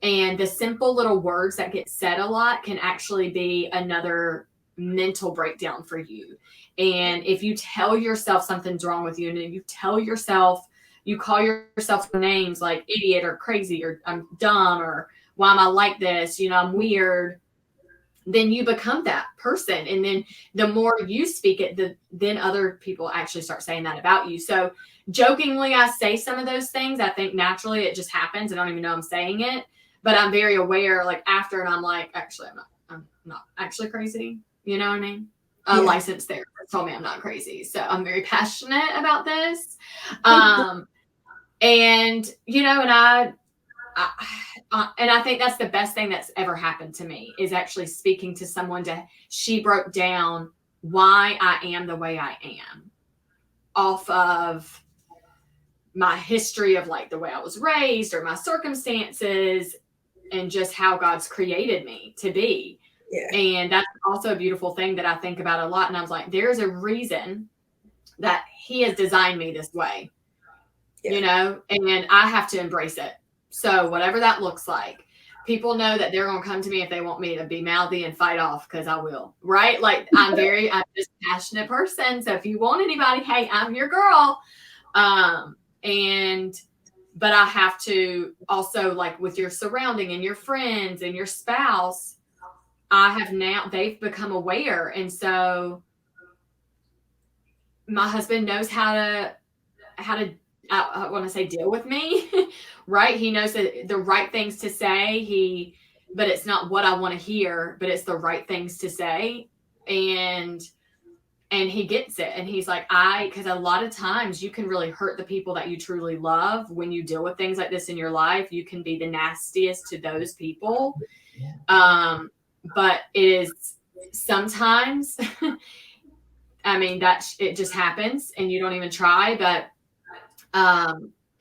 And the simple little words that get said a lot can actually be another mental breakdown for you. And if you tell yourself something's wrong with you, and you tell yourself, you call yourself names like idiot or crazy or I'm dumb or why am I like this? You know, I'm weird. Then you become that person. And then the more you speak it, then other people actually start saying that about you. So jokingly, I say some of those things. I think naturally it just happens. I don't even know I'm saying it. But I'm very aware, like after, and I'm like, actually, I'm not actually crazy. You know what I mean? A licensed therapist told me I'm not crazy. So I'm very passionate about this. And, you know, and I think that's the best thing that's ever happened to me is actually speaking to someone she broke down why I am the way I am off of my history of like the way I was raised or my circumstances and just how God's created me to be. Yeah. And that's also a beautiful thing that I think about a lot. And I was like, there's a reason that he has designed me this way, you know, and I have to embrace it. So whatever that looks like, people know that they're going to come to me if they want me to be mouthy and fight off because I will, right? Like I'm just a passionate person. So if you want anybody, hey, I'm your girl. But I have to also like with your surrounding and your friends and your spouse, they've become aware. And so my husband knows how to I want to say deal with me, right? He knows the right things to say. But it's not what I want to hear, but it's the right things to say. And he gets it. And he's like, because a lot of times you can really hurt the people that you truly love when you deal with things like this in your life. You can be the nastiest to those people. But it is sometimes, I mean, it just happens and you don't even try. But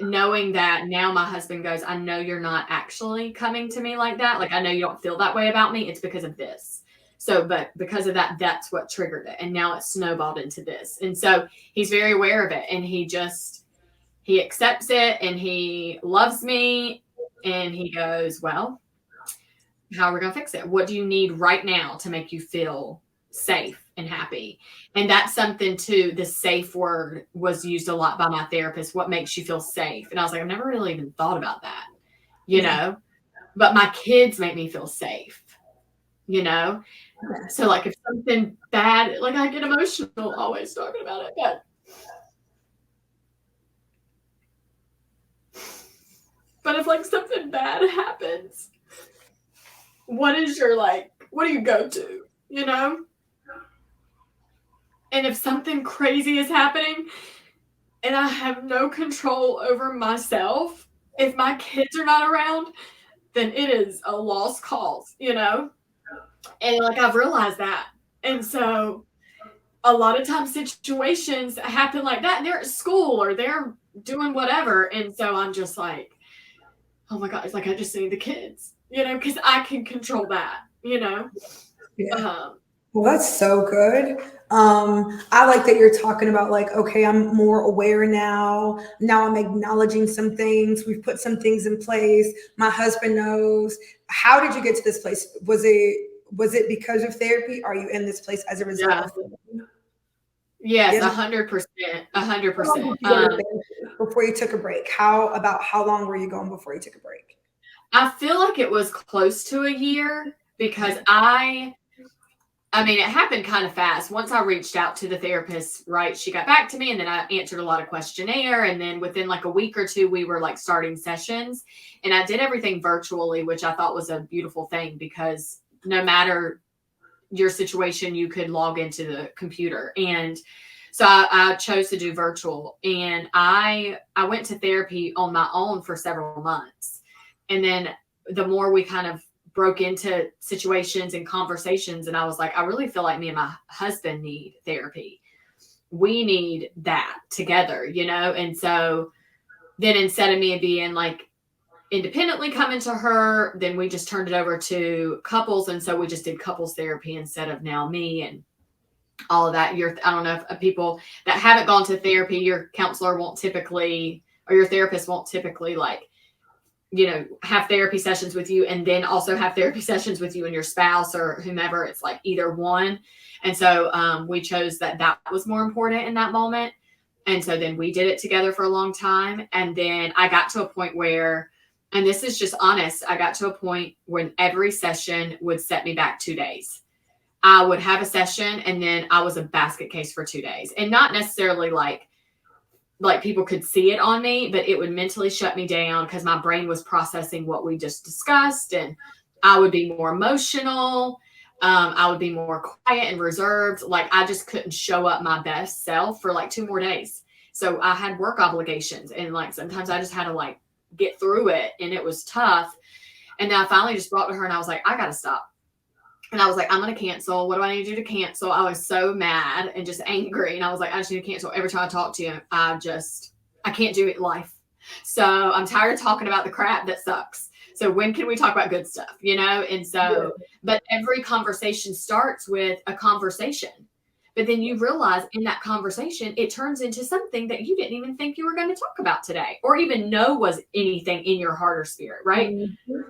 knowing that now my husband goes, I know you're not actually coming to me like that. Like, I know you don't feel that way about me. It's because of this. So, but because of that, that's what triggered it. And now it's snowballed into this. And so he's very aware of it and he accepts it and he loves me and he goes, well, how are we going to fix it? What do you need right now to make you feel safe and happy? And that's something too. The safe word was used a lot by my therapist. What makes you feel safe? And I was like, I've never really even thought about that, you know, but my kids make me feel safe, you know? So like if something bad, like I get emotional always talking about it, but if like something bad happens, what do you go to, you know? And if something crazy is happening and I have no control over myself, if my kids are not around, then it is a lost cause, you know? And like I've realized that. And so a lot of times situations happen like that and they're at school or they're doing whatever. And so I'm just like, oh my God, it's like I just need the kids, you know, because I can control that, you know? Well, that's so good. I like that you're talking about like, okay, I'm more aware now. Now I'm acknowledging some things. We've put some things in place. My husband knows. How did you get to this place? Was it because of therapy? Are you in this place as a result Yeah. of therapy? Yes, Yes. 100%. a hundred How long did percent. you go to therapy before you took a break? How long were you going before you took a break? I feel like it was close to a year because I mean, it happened kind of fast. Once I reached out to the therapist, right, she got back to me and then I answered a lot of questionnaire. And then within like a week or two, we were like starting sessions. And I did everything virtually, which I thought was a beautiful thing because no matter your situation, you could log into the computer. And so I chose to do virtual. And I went to therapy on my own for several months. And then the more we kind of broke into situations and conversations, and I was like, I really feel like me and my husband need therapy. We need that together, you know? And so then instead of me being like independently coming to her, then we just turned it over to couples. And so we just did couples therapy instead of now me and all of that. I don't know if people that haven't gone to therapy, your counselor won't typically, or your therapist won't typically like, have therapy sessions with you and then also have therapy sessions with you and your spouse or whomever. It's like either one. And so we chose that was more important in that moment. And so then we did it together for a long time. And then I got to a point where, and this is just honest, I got to a point when every session would set me back 2 days. I would have a session and then I was a basket case for 2 days. And not necessarily like people could see it on me, but it would mentally shut me down because my brain was processing what we just discussed. And I would be more emotional. I would be more quiet and reserved. Like I just couldn't show up my best self for like 2 more days. So I had work obligations and like sometimes I just had to like get through it and it was tough. And then I finally just brought to her and I was like, I got to stop. And I was like, I'm going to cancel. What do I need to do to cancel? I was so mad and just angry. And I was like, I just need to cancel. Every time I talk to you, I can't do it life. So I'm tired of talking about the crap that sucks. So when can we talk about good stuff, And so, but every conversation starts with a conversation. But then you realize in that conversation, it turns into something that you didn't even think you were going to talk about today or even know was anything in your heart or spirit, right? Mm-hmm.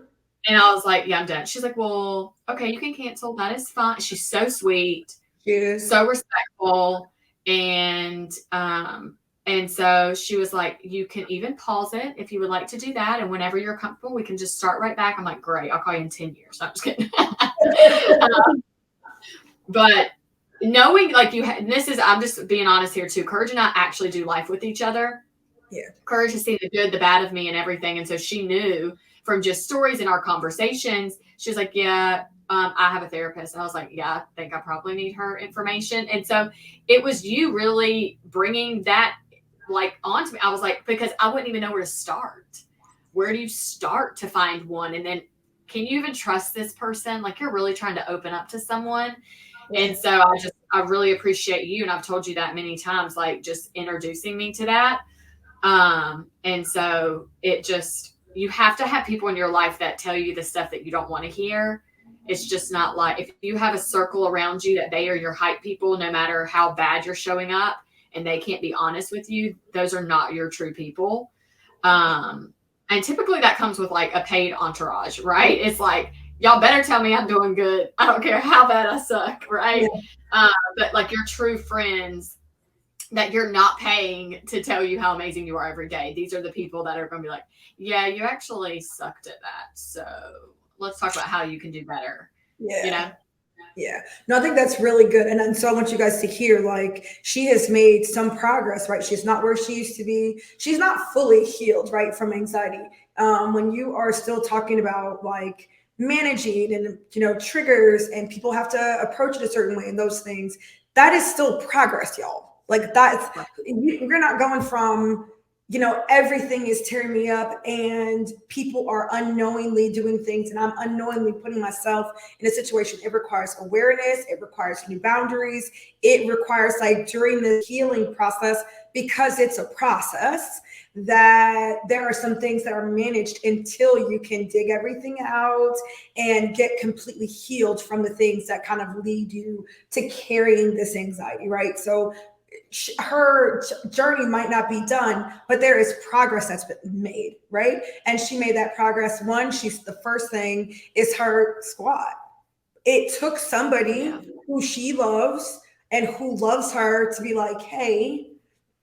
And I was like, yeah, I'm done. She's like, well, okay, you can cancel. That is fine. She's so sweet, so respectful. And so she was like, you can even pause it if you would like to do that. And whenever you're comfortable, we can just start right back. I'm like, great, I'll call you in 10 years. I'm just kidding. But knowing like I'm just being honest here too. Courage and I actually do life with each other. Yeah. Courage has seen the good, the bad of me and everything. And so she knew from just stories in our conversations, she was like, yeah, I have a therapist. And I was like, yeah, I think I probably need her information. And so it was you really bringing that like onto me. I was like, because I wouldn't even know where to start. Where do you start to find one? And then can you even trust this person? Like you're really trying to open up to someone. Yeah. And so I really appreciate you. And I've told you that many times, like just introducing me to that. And so you have to have people in your life that tell you the stuff that you don't want to hear. It's just not like if you have a circle around you that they are your hype people, no matter how bad you're showing up and they can't be honest with you, those are not your true people. And typically that comes with like a paid entourage, right? It's like, y'all better tell me I'm doing good. I don't care how bad I suck, right? Yeah. But like your true friends that you're not paying to tell you how amazing you are every day. These are the people that are going to be like, yeah, you actually sucked at that. So let's talk about how you can do better. Yeah. Yeah. No, I think that's really good. And so I want you guys to hear like she has made some progress, right? She's not where she used to be. She's not fully healed, right, from anxiety. When you are still talking about like managing and, triggers and people have to approach it a certain way and those things, that is still progress, y'all. Like you're not going from, everything is tearing me up and people are unknowingly doing things and I'm unknowingly putting myself in a situation. It requires awareness. It requires new boundaries. It requires like during the healing process, because it's a process, that there are some things that are managed until you can dig everything out and get completely healed from the things that kind of lead you to carrying this anxiety, right? So her journey might not be done, but there is progress that's been made, right? And she made that progress. One, she's the first thing is her squat. It took somebody who she loves and who loves her to be like, hey,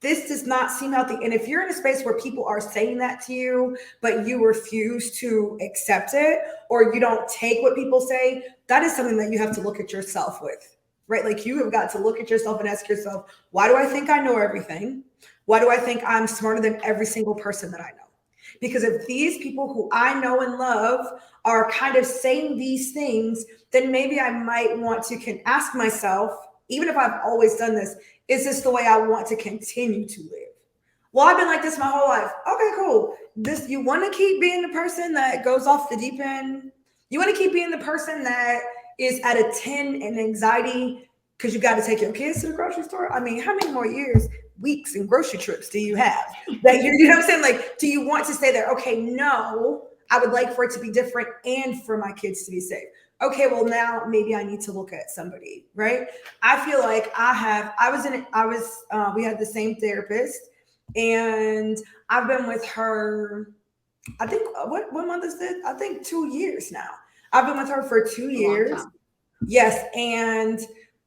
this does not seem healthy. And if you're in a space where people are saying that to you, but you refuse to accept it, or you don't take what people say, that is something that you have to look at yourself with, right? Like you have got to look at yourself and ask yourself, why do I think I know everything? Why do I think I'm smarter than every single person that I know? Because if these people who I know and love are kind of saying these things, then maybe I might want to ask myself, even if I've always done this, is this the way I want to continue to live? Well, I've been like this my whole life. Okay, cool. You want to keep being the person that goes off the deep end? You want to keep being the person that is at a 10 in anxiety because you got to take your kids to the grocery store? I mean, how many more years, weeks, and grocery trips do you have? That you know what I'm saying? Like, do you want to stay there? Okay, no, I would like for it to be different and for my kids to be safe. Okay, well now maybe I need to look at somebody, right? I feel like we had the same therapist, and I've been with her, I think, what month is this? I think 2 years now. I've been with her for 2 years. Yes, and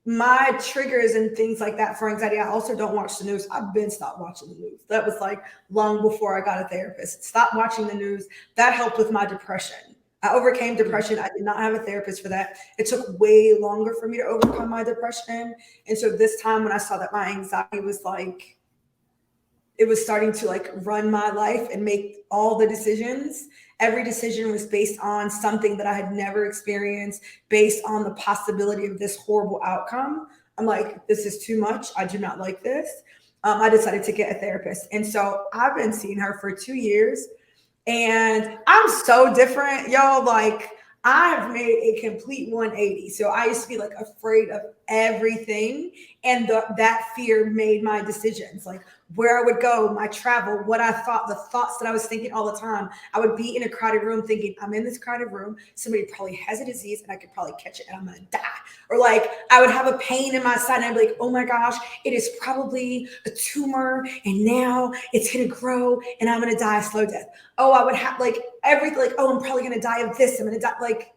my triggers and things like that for anxiety, I also don't watch the news. I've been stopped watching the news. That was like long before I got a therapist. Stop watching the news. That helped with my depression. I overcame depression. I did not have a therapist for that. It took way longer for me to overcome my depression. And so this time when I saw that my anxiety was like, it was starting to like run my life and make all the decisions. Every decision was based on something that I had never experienced, based on the possibility of this horrible outcome. I'm like, this is too much. I do not like this. I decided to get a therapist. And so I've been seeing her for 2 years. And I'm so different, y'all. Like, I have made a complete 180. So I used to be like afraid of everything. And that fear made my decisions, like where I would go, my travel, what I thought, the thoughts that I was thinking all the time. I would be in a crowded room thinking, I'm in this crowded room. Somebody probably has a disease and I could probably catch it and I'm going to die. Or like I would have a pain in my side and I'd be like, oh my gosh, it is probably a tumor. And now it's going to grow and I'm going to die a slow death. Oh, I would have like everything, like, oh, I'm probably going to die of this. I'm going to die, like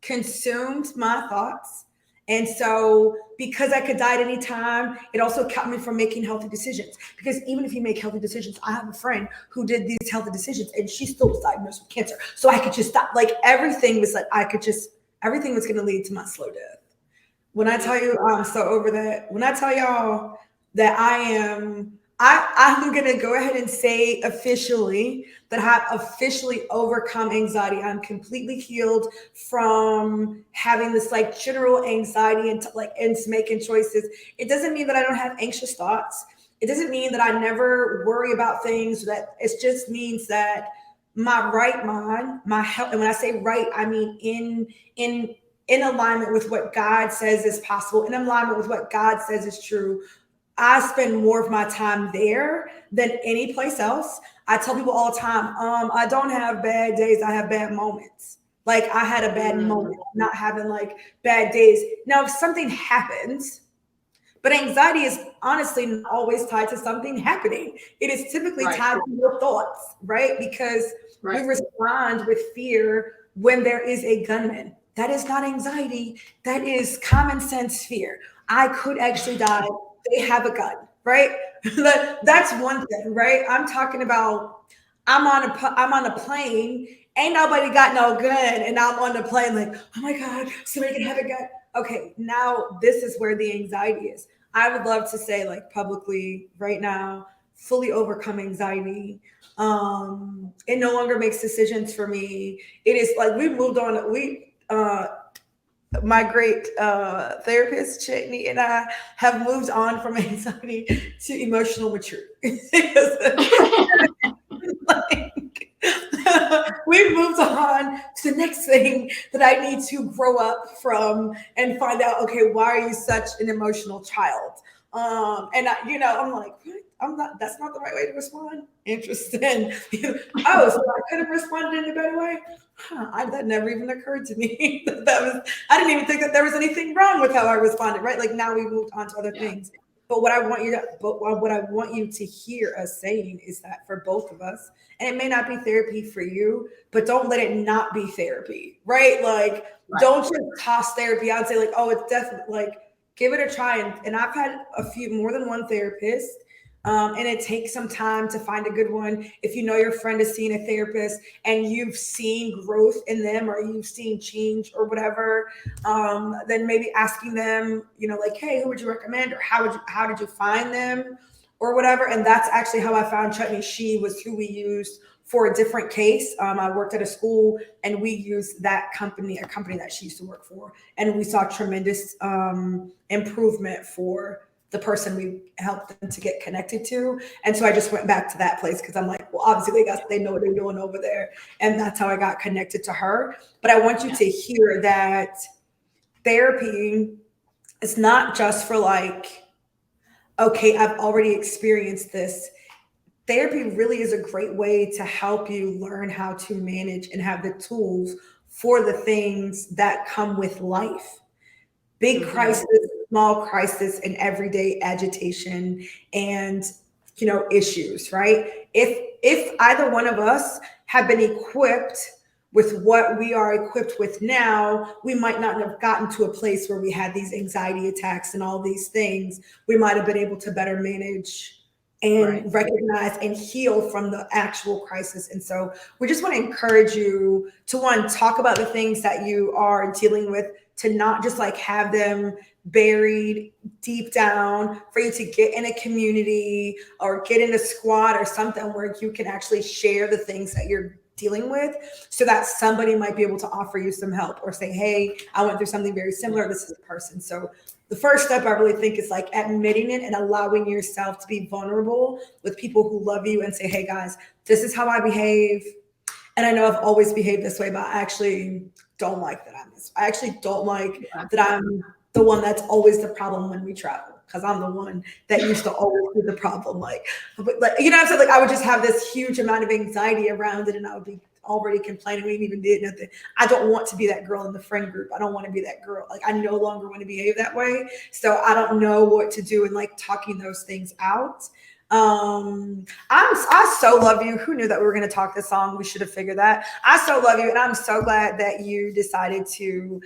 consumed my thoughts. And so because I could die at any time, it also kept me from making healthy decisions. Because even if you make healthy decisions, I have a friend who did these healthy decisions and she still was diagnosed with cancer. So I could just stop. Like everything was like, everything was going to lead to my slow death. When I tell you I'm so over that, when I tell y'all that I'm going to go ahead and say officially that I have officially overcome anxiety. I'm completely healed from having this like general anxiety and making choices. It doesn't mean that I don't have anxious thoughts. It doesn't mean that I never worry about things. That it just means that my right mind, my health, and when I say right, I mean in alignment with what God says is possible, in alignment with what God says is true. I spend more of my time there than any place else. I tell people all the time, I don't have bad days. I have bad moments. Like I had a bad moment, not having like bad days. Now, if something happens, but anxiety is honestly not always tied to something happening. It is typically tied to your thoughts, right? Because we respond with fear when there is a gunman. That is not anxiety. That is common sense fear. I could actually die. They have a gun, right? That's one thing, right? I'm talking about I'm on a plane, ain't nobody got no gun, and I'm on the plane like, oh my God, somebody can have a gun. Okay, now this is where the anxiety is. I would love to say like publicly right now, fully overcome anxiety. It no longer makes decisions for me. It is like we moved on. My great therapist, Chetney, and I have moved on from anxiety to emotional maturity. We've moved on to the next thing that I need to grow up from and find out, okay, why are you such an emotional child? I'm like, what? That's not the right way to respond. Interesting. Oh, so I could have responded in a better way. That never even occurred to me. I didn't even think that there was anything wrong with how I responded, right? Like now we moved on to other things. But what I want you to hear us saying is that for both of us, and it may not be therapy for you, but don't let it not be therapy, right? Like, don't just toss therapy out and say like, oh, it's definitely like, give it a try. And I've had more than one therapist. And it takes some time to find a good one. If you know your friend is seeing a therapist and you've seen growth in them or you've seen change or whatever, then maybe asking them, like, hey, who would you recommend, or how did you find them, or whatever. And that's actually how I found Chutney. She was who we used for a different case. I worked at a school and we used a company that she used to work for, and we saw tremendous improvement for the person we helped them to get connected to. And so I just went back to that place because I'm like, well, obviously they know what they're doing over there. And that's how I got connected to her. But I want you to hear that therapy is not just for like, okay, I've already experienced this. Therapy really is a great way to help you learn how to manage and have the tools for the things that come with life. Big crisis, small crisis, and everyday agitation and issues, right? If either one of us have been equipped with what we are equipped with now, we might not have gotten to a place where we had these anxiety attacks and all these things. We might have been able to better manage and recognize and heal from the actual crisis. And so we just want to encourage you to, one, talk about the things that you are dealing with, to not just like have them buried deep down, for you to get in a community or get in a squad or something where you can actually share the things that you're dealing with, so that somebody might be able to offer you some help or say, hey, I went through something very similar. This is a person. So the first step I really think is like admitting it and allowing yourself to be vulnerable with people who love you and say, hey guys, this is how I behave. And I know I've always behaved this way, but I actually don't like that I'm this. I actually don't like that I'm the one that's always the problem when we travel, because I'm the one that used to always be the problem. Like, you know what I'm saying? Like, I would just have this huge amount of anxiety around it, and I would be already complaining. We even did nothing. I don't want to be that girl in the friend group. I don't want to be that girl. Like, I no longer want to behave that way. So I don't know what to do in like talking those things out. I so love you. Who knew that we were going to talk this long? We should have figured that. I so love you, and I'm so glad that you decided to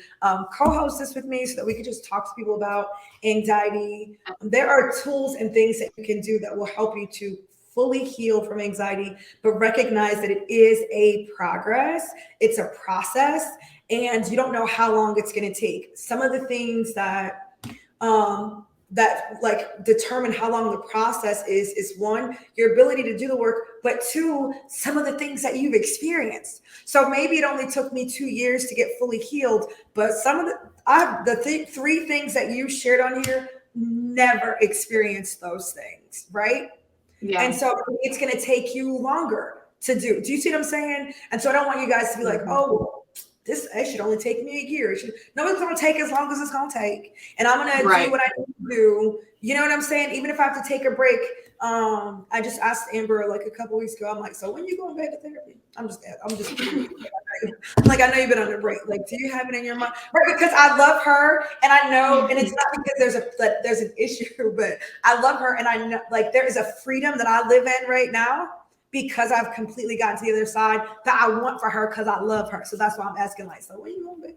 co-host this with me so that we could just talk to people about anxiety. There are tools and things that you can do that will help you to fully heal from anxiety, but recognize that it is a progress. It's a process, and you don't know how long it's going to take. Some of the things that like determine how long the process is one, your ability to do the work, but two, some of the things that you've experienced. So maybe it only took me 2 years to get fully healed, but some of the three things that you shared on here, never experienced those things, right? Yeah. And so it's going to take you longer to do. Do you see what I'm saying? And so I don't want you guys to be like, oh, it should only take me a year. No, it's going to take as long as it's going to take. And I'm going to do what I need to do. You know what I'm saying? Even if I have to take a break. I just asked Amber like a couple weeks ago. I'm like, so when you going back to therapy? I'm just like, I know you've been on a break. Like, do you have it in your mind? Right. Because I love her, and I know, and it's not because there's an issue, but I love her. And I know like there is a freedom that I live in right now, because I've completely gotten to the other side, that I want for her because I love her. So that's why I'm asking, like, so when you going back?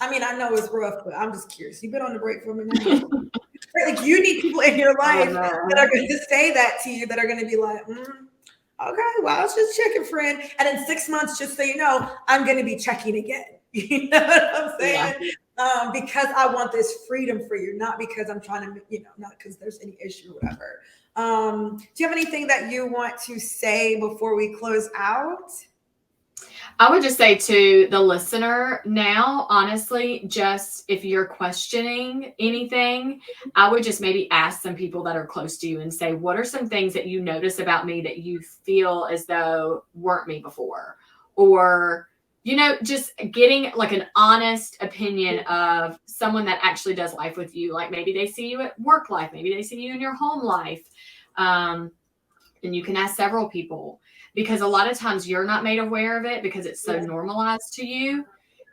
I mean, I know it's rough, but I'm just curious. You've been on the break for me now. Like, you need people in your life that are going to say that to you, that are going to be like, okay, well, I was just checking, friend. And in 6 months, just so you know, I'm going to be checking again. You know what I'm saying? Yeah. Because I want this freedom for you, not because I'm trying to, not because there's any issue or whatever. Do you have anything that you want to say before we close out? I would just say to the listener now, honestly, just if you're questioning anything, I would just maybe ask some people that are close to you and say, what are some things that you notice about me that you feel as though weren't me before? Or just getting like an honest opinion of someone that actually does life with you. Like maybe they see you at work life, maybe they see you in your home life. And you can ask several people, because a lot of times you're not made aware of it because it's so normalized to you.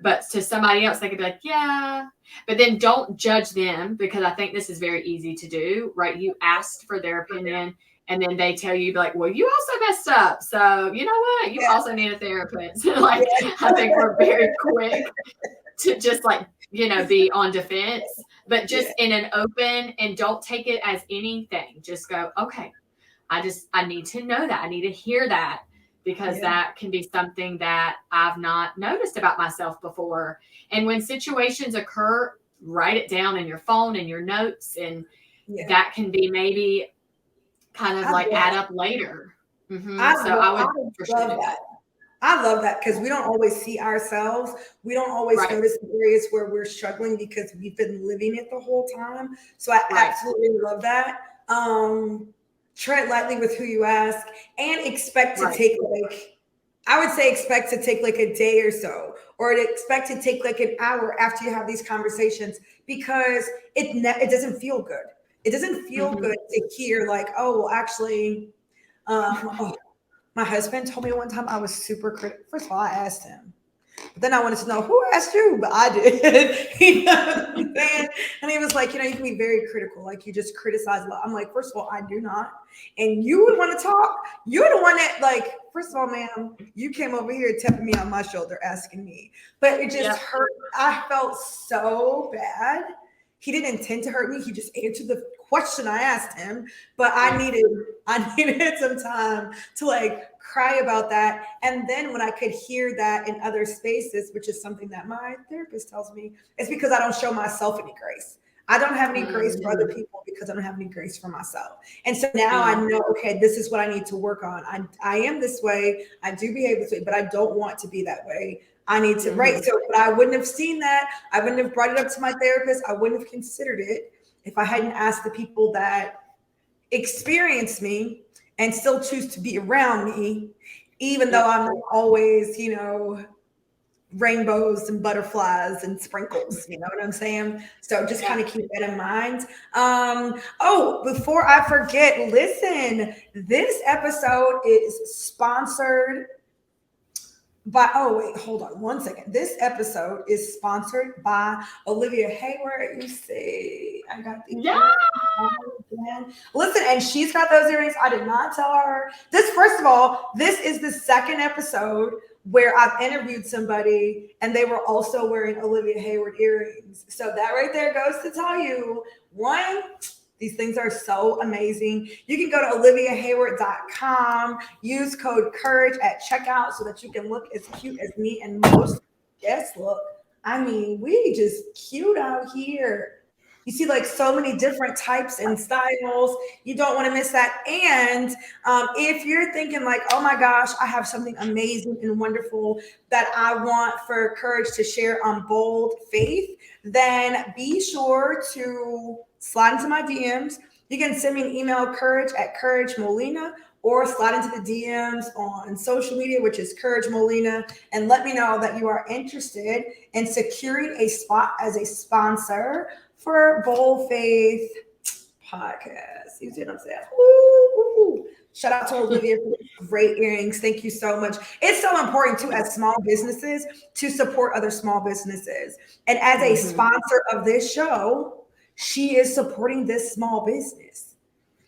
But to somebody else, they could be like, yeah. But then don't judge them, because I think this is very easy to do, right? You asked for their opinion, and then they tell you, like, well, you also messed up. So you know what? You also need a therapist. Like, I think we're very quick to just like, be on defense, but just in an open, and don't take it as anything. Just go, okay, I need to know that. I need to hear that, because that can be something that I've not noticed about myself before. And when situations occur, write it down in your phone and your notes, and that can be maybe kind of like add up later. I would for sure love that. I love that, because we don't always see ourselves. We don't always notice the areas where we're struggling because we've been living it the whole time. So I absolutely love that. Tread lightly with who you ask, and expect to take expect to take like a day or so, or to expect to take like an hour after you have these conversations, because it doesn't feel good. It doesn't feel good to hear like, oh, well, actually, my husband told me one time I was super critical. First of all, I asked him. But then I wanted to know who asked you, but I did. You know what I'm saying? And he was like, you can be very critical. Like, you just criticize a lot. I'm like, first of all, I do not. And you would want to talk. You're the one that, like, first of all, ma'am, you came over here tapping me on my shoulder asking me. But it just hurt. I felt so bad. He didn't intend to hurt me. He just answered the question I asked him. But I needed some time to like cry about that. And then when I could hear that in other spaces, which is something that my therapist tells me, it's because I don't show myself any grace. I don't have any grace for other people because I don't have any grace for myself. And so now I know, okay, this is what I need to work on. I am this way. I do behave this way, but I don't want to be that way. I need to, right? So, but I wouldn't have seen that. I wouldn't have brought it up to my therapist. I wouldn't have considered it if I hadn't asked the people that experience me and still choose to be around me, even though I'm not always, rainbows and butterflies and sprinkles. You know what I'm saying? So just kind of keep that in mind. Before I forget, listen, this episode is sponsored by, hold on one second. This episode is sponsored by Olivia Hayward. You see, I got the Listen, and she's got those earrings. I did not tell her this. First of all, this is the second episode where I've interviewed somebody and they were also wearing Olivia Hayward earrings. So that right there goes to tell you, one, these things are so amazing. You can go to oliviahayward.com, use code COURAGE at checkout so that you can look as cute as me and most guests look. I mean, we just cute out here. You see like so many different types and styles. You don't want to miss that. And if you're thinking like, oh my gosh, I have something amazing and wonderful that I want for Courage to share on Bold Faith, then be sure to slide into my DMs. You can send me an email, Courage at Courage Molina, or slide into the DMs on social media, which is Courage Molina, and let me know that you are interested in securing a spot as a sponsor for Bold Faith podcast. You see what I'm saying? Ooh. Shout out to Olivia for great earrings. Thank you so much. It's so important too, as small businesses, to support other small businesses. And as a sponsor of this show, she is supporting this small business.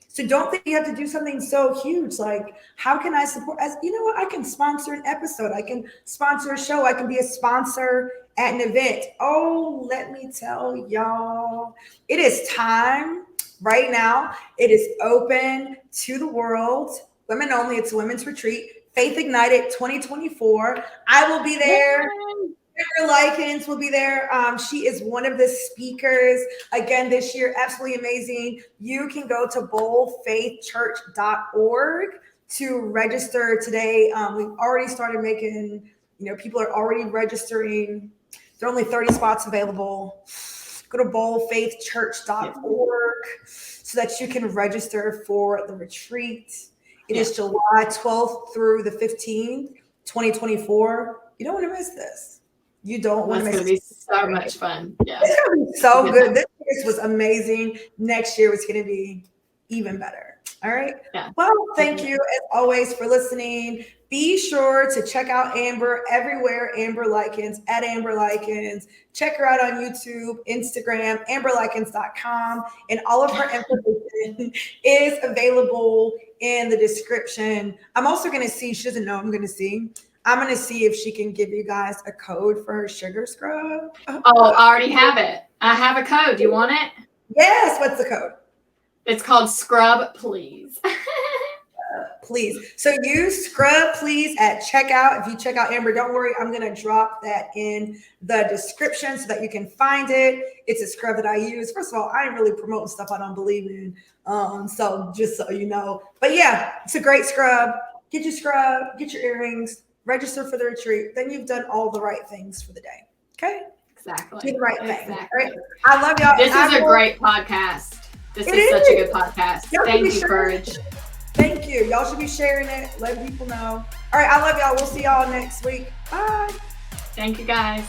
So don't think you have to do something so huge. Like, how can I support? As you know what, I can sponsor an episode. I can sponsor a show. I can be a sponsor at an event. Oh, let me tell y'all, it is time right now. It is open to the world. Women only. It's a women's retreat. Faith Ignited 2024. I will be there. Lykins will be there. She is one of the speakers again this year. Absolutely amazing. You can go to boldfaithchurch.org to register today. We've already started making, people are already registering. There are only 30 spots available. Go to boldfaithchurch.org so that you can register for the retreat. It is July 12th through the 15th, 2024. You don't want to miss this. You don't want That's to miss going to this. be so much fun. Yeah. It's going to be so good. This year was amazing. Next year was going to be even better. All right. Yeah. Well, thank you as always for listening. Be sure to check out Amber everywhere, Amber Lykins, at Amber Lykins. Check her out on YouTube, Instagram, amberlykins.com. And all of her information is available in the description. I'm also going to see, she doesn't know I'm going to see. I'm going to see if she can give you guys a code for her sugar scrub. Oh, I already have it. I have a code. Do you want it? Yes. What's the code? It's called Scrub Please. Please. So use Scrub Please at checkout. If you check out Amber, don't worry. I'm going to drop that in the description so that you can find it. It's a scrub that I use. First of all, I ain't really promoting stuff I don't believe in. So just so you know. But yeah, it's a great scrub. Get your scrub, get your earrings, register for the retreat. Then you've done all the right things for the day. Okay? Exactly. Do the right thing. Exactly. All right? I love y'all. This is a great podcast. This is such a good podcast. Thank you, Courage. Thank you. Y'all should be sharing it, letting people know. All right, I love y'all. We'll see y'all next week. Bye. Thank you, guys.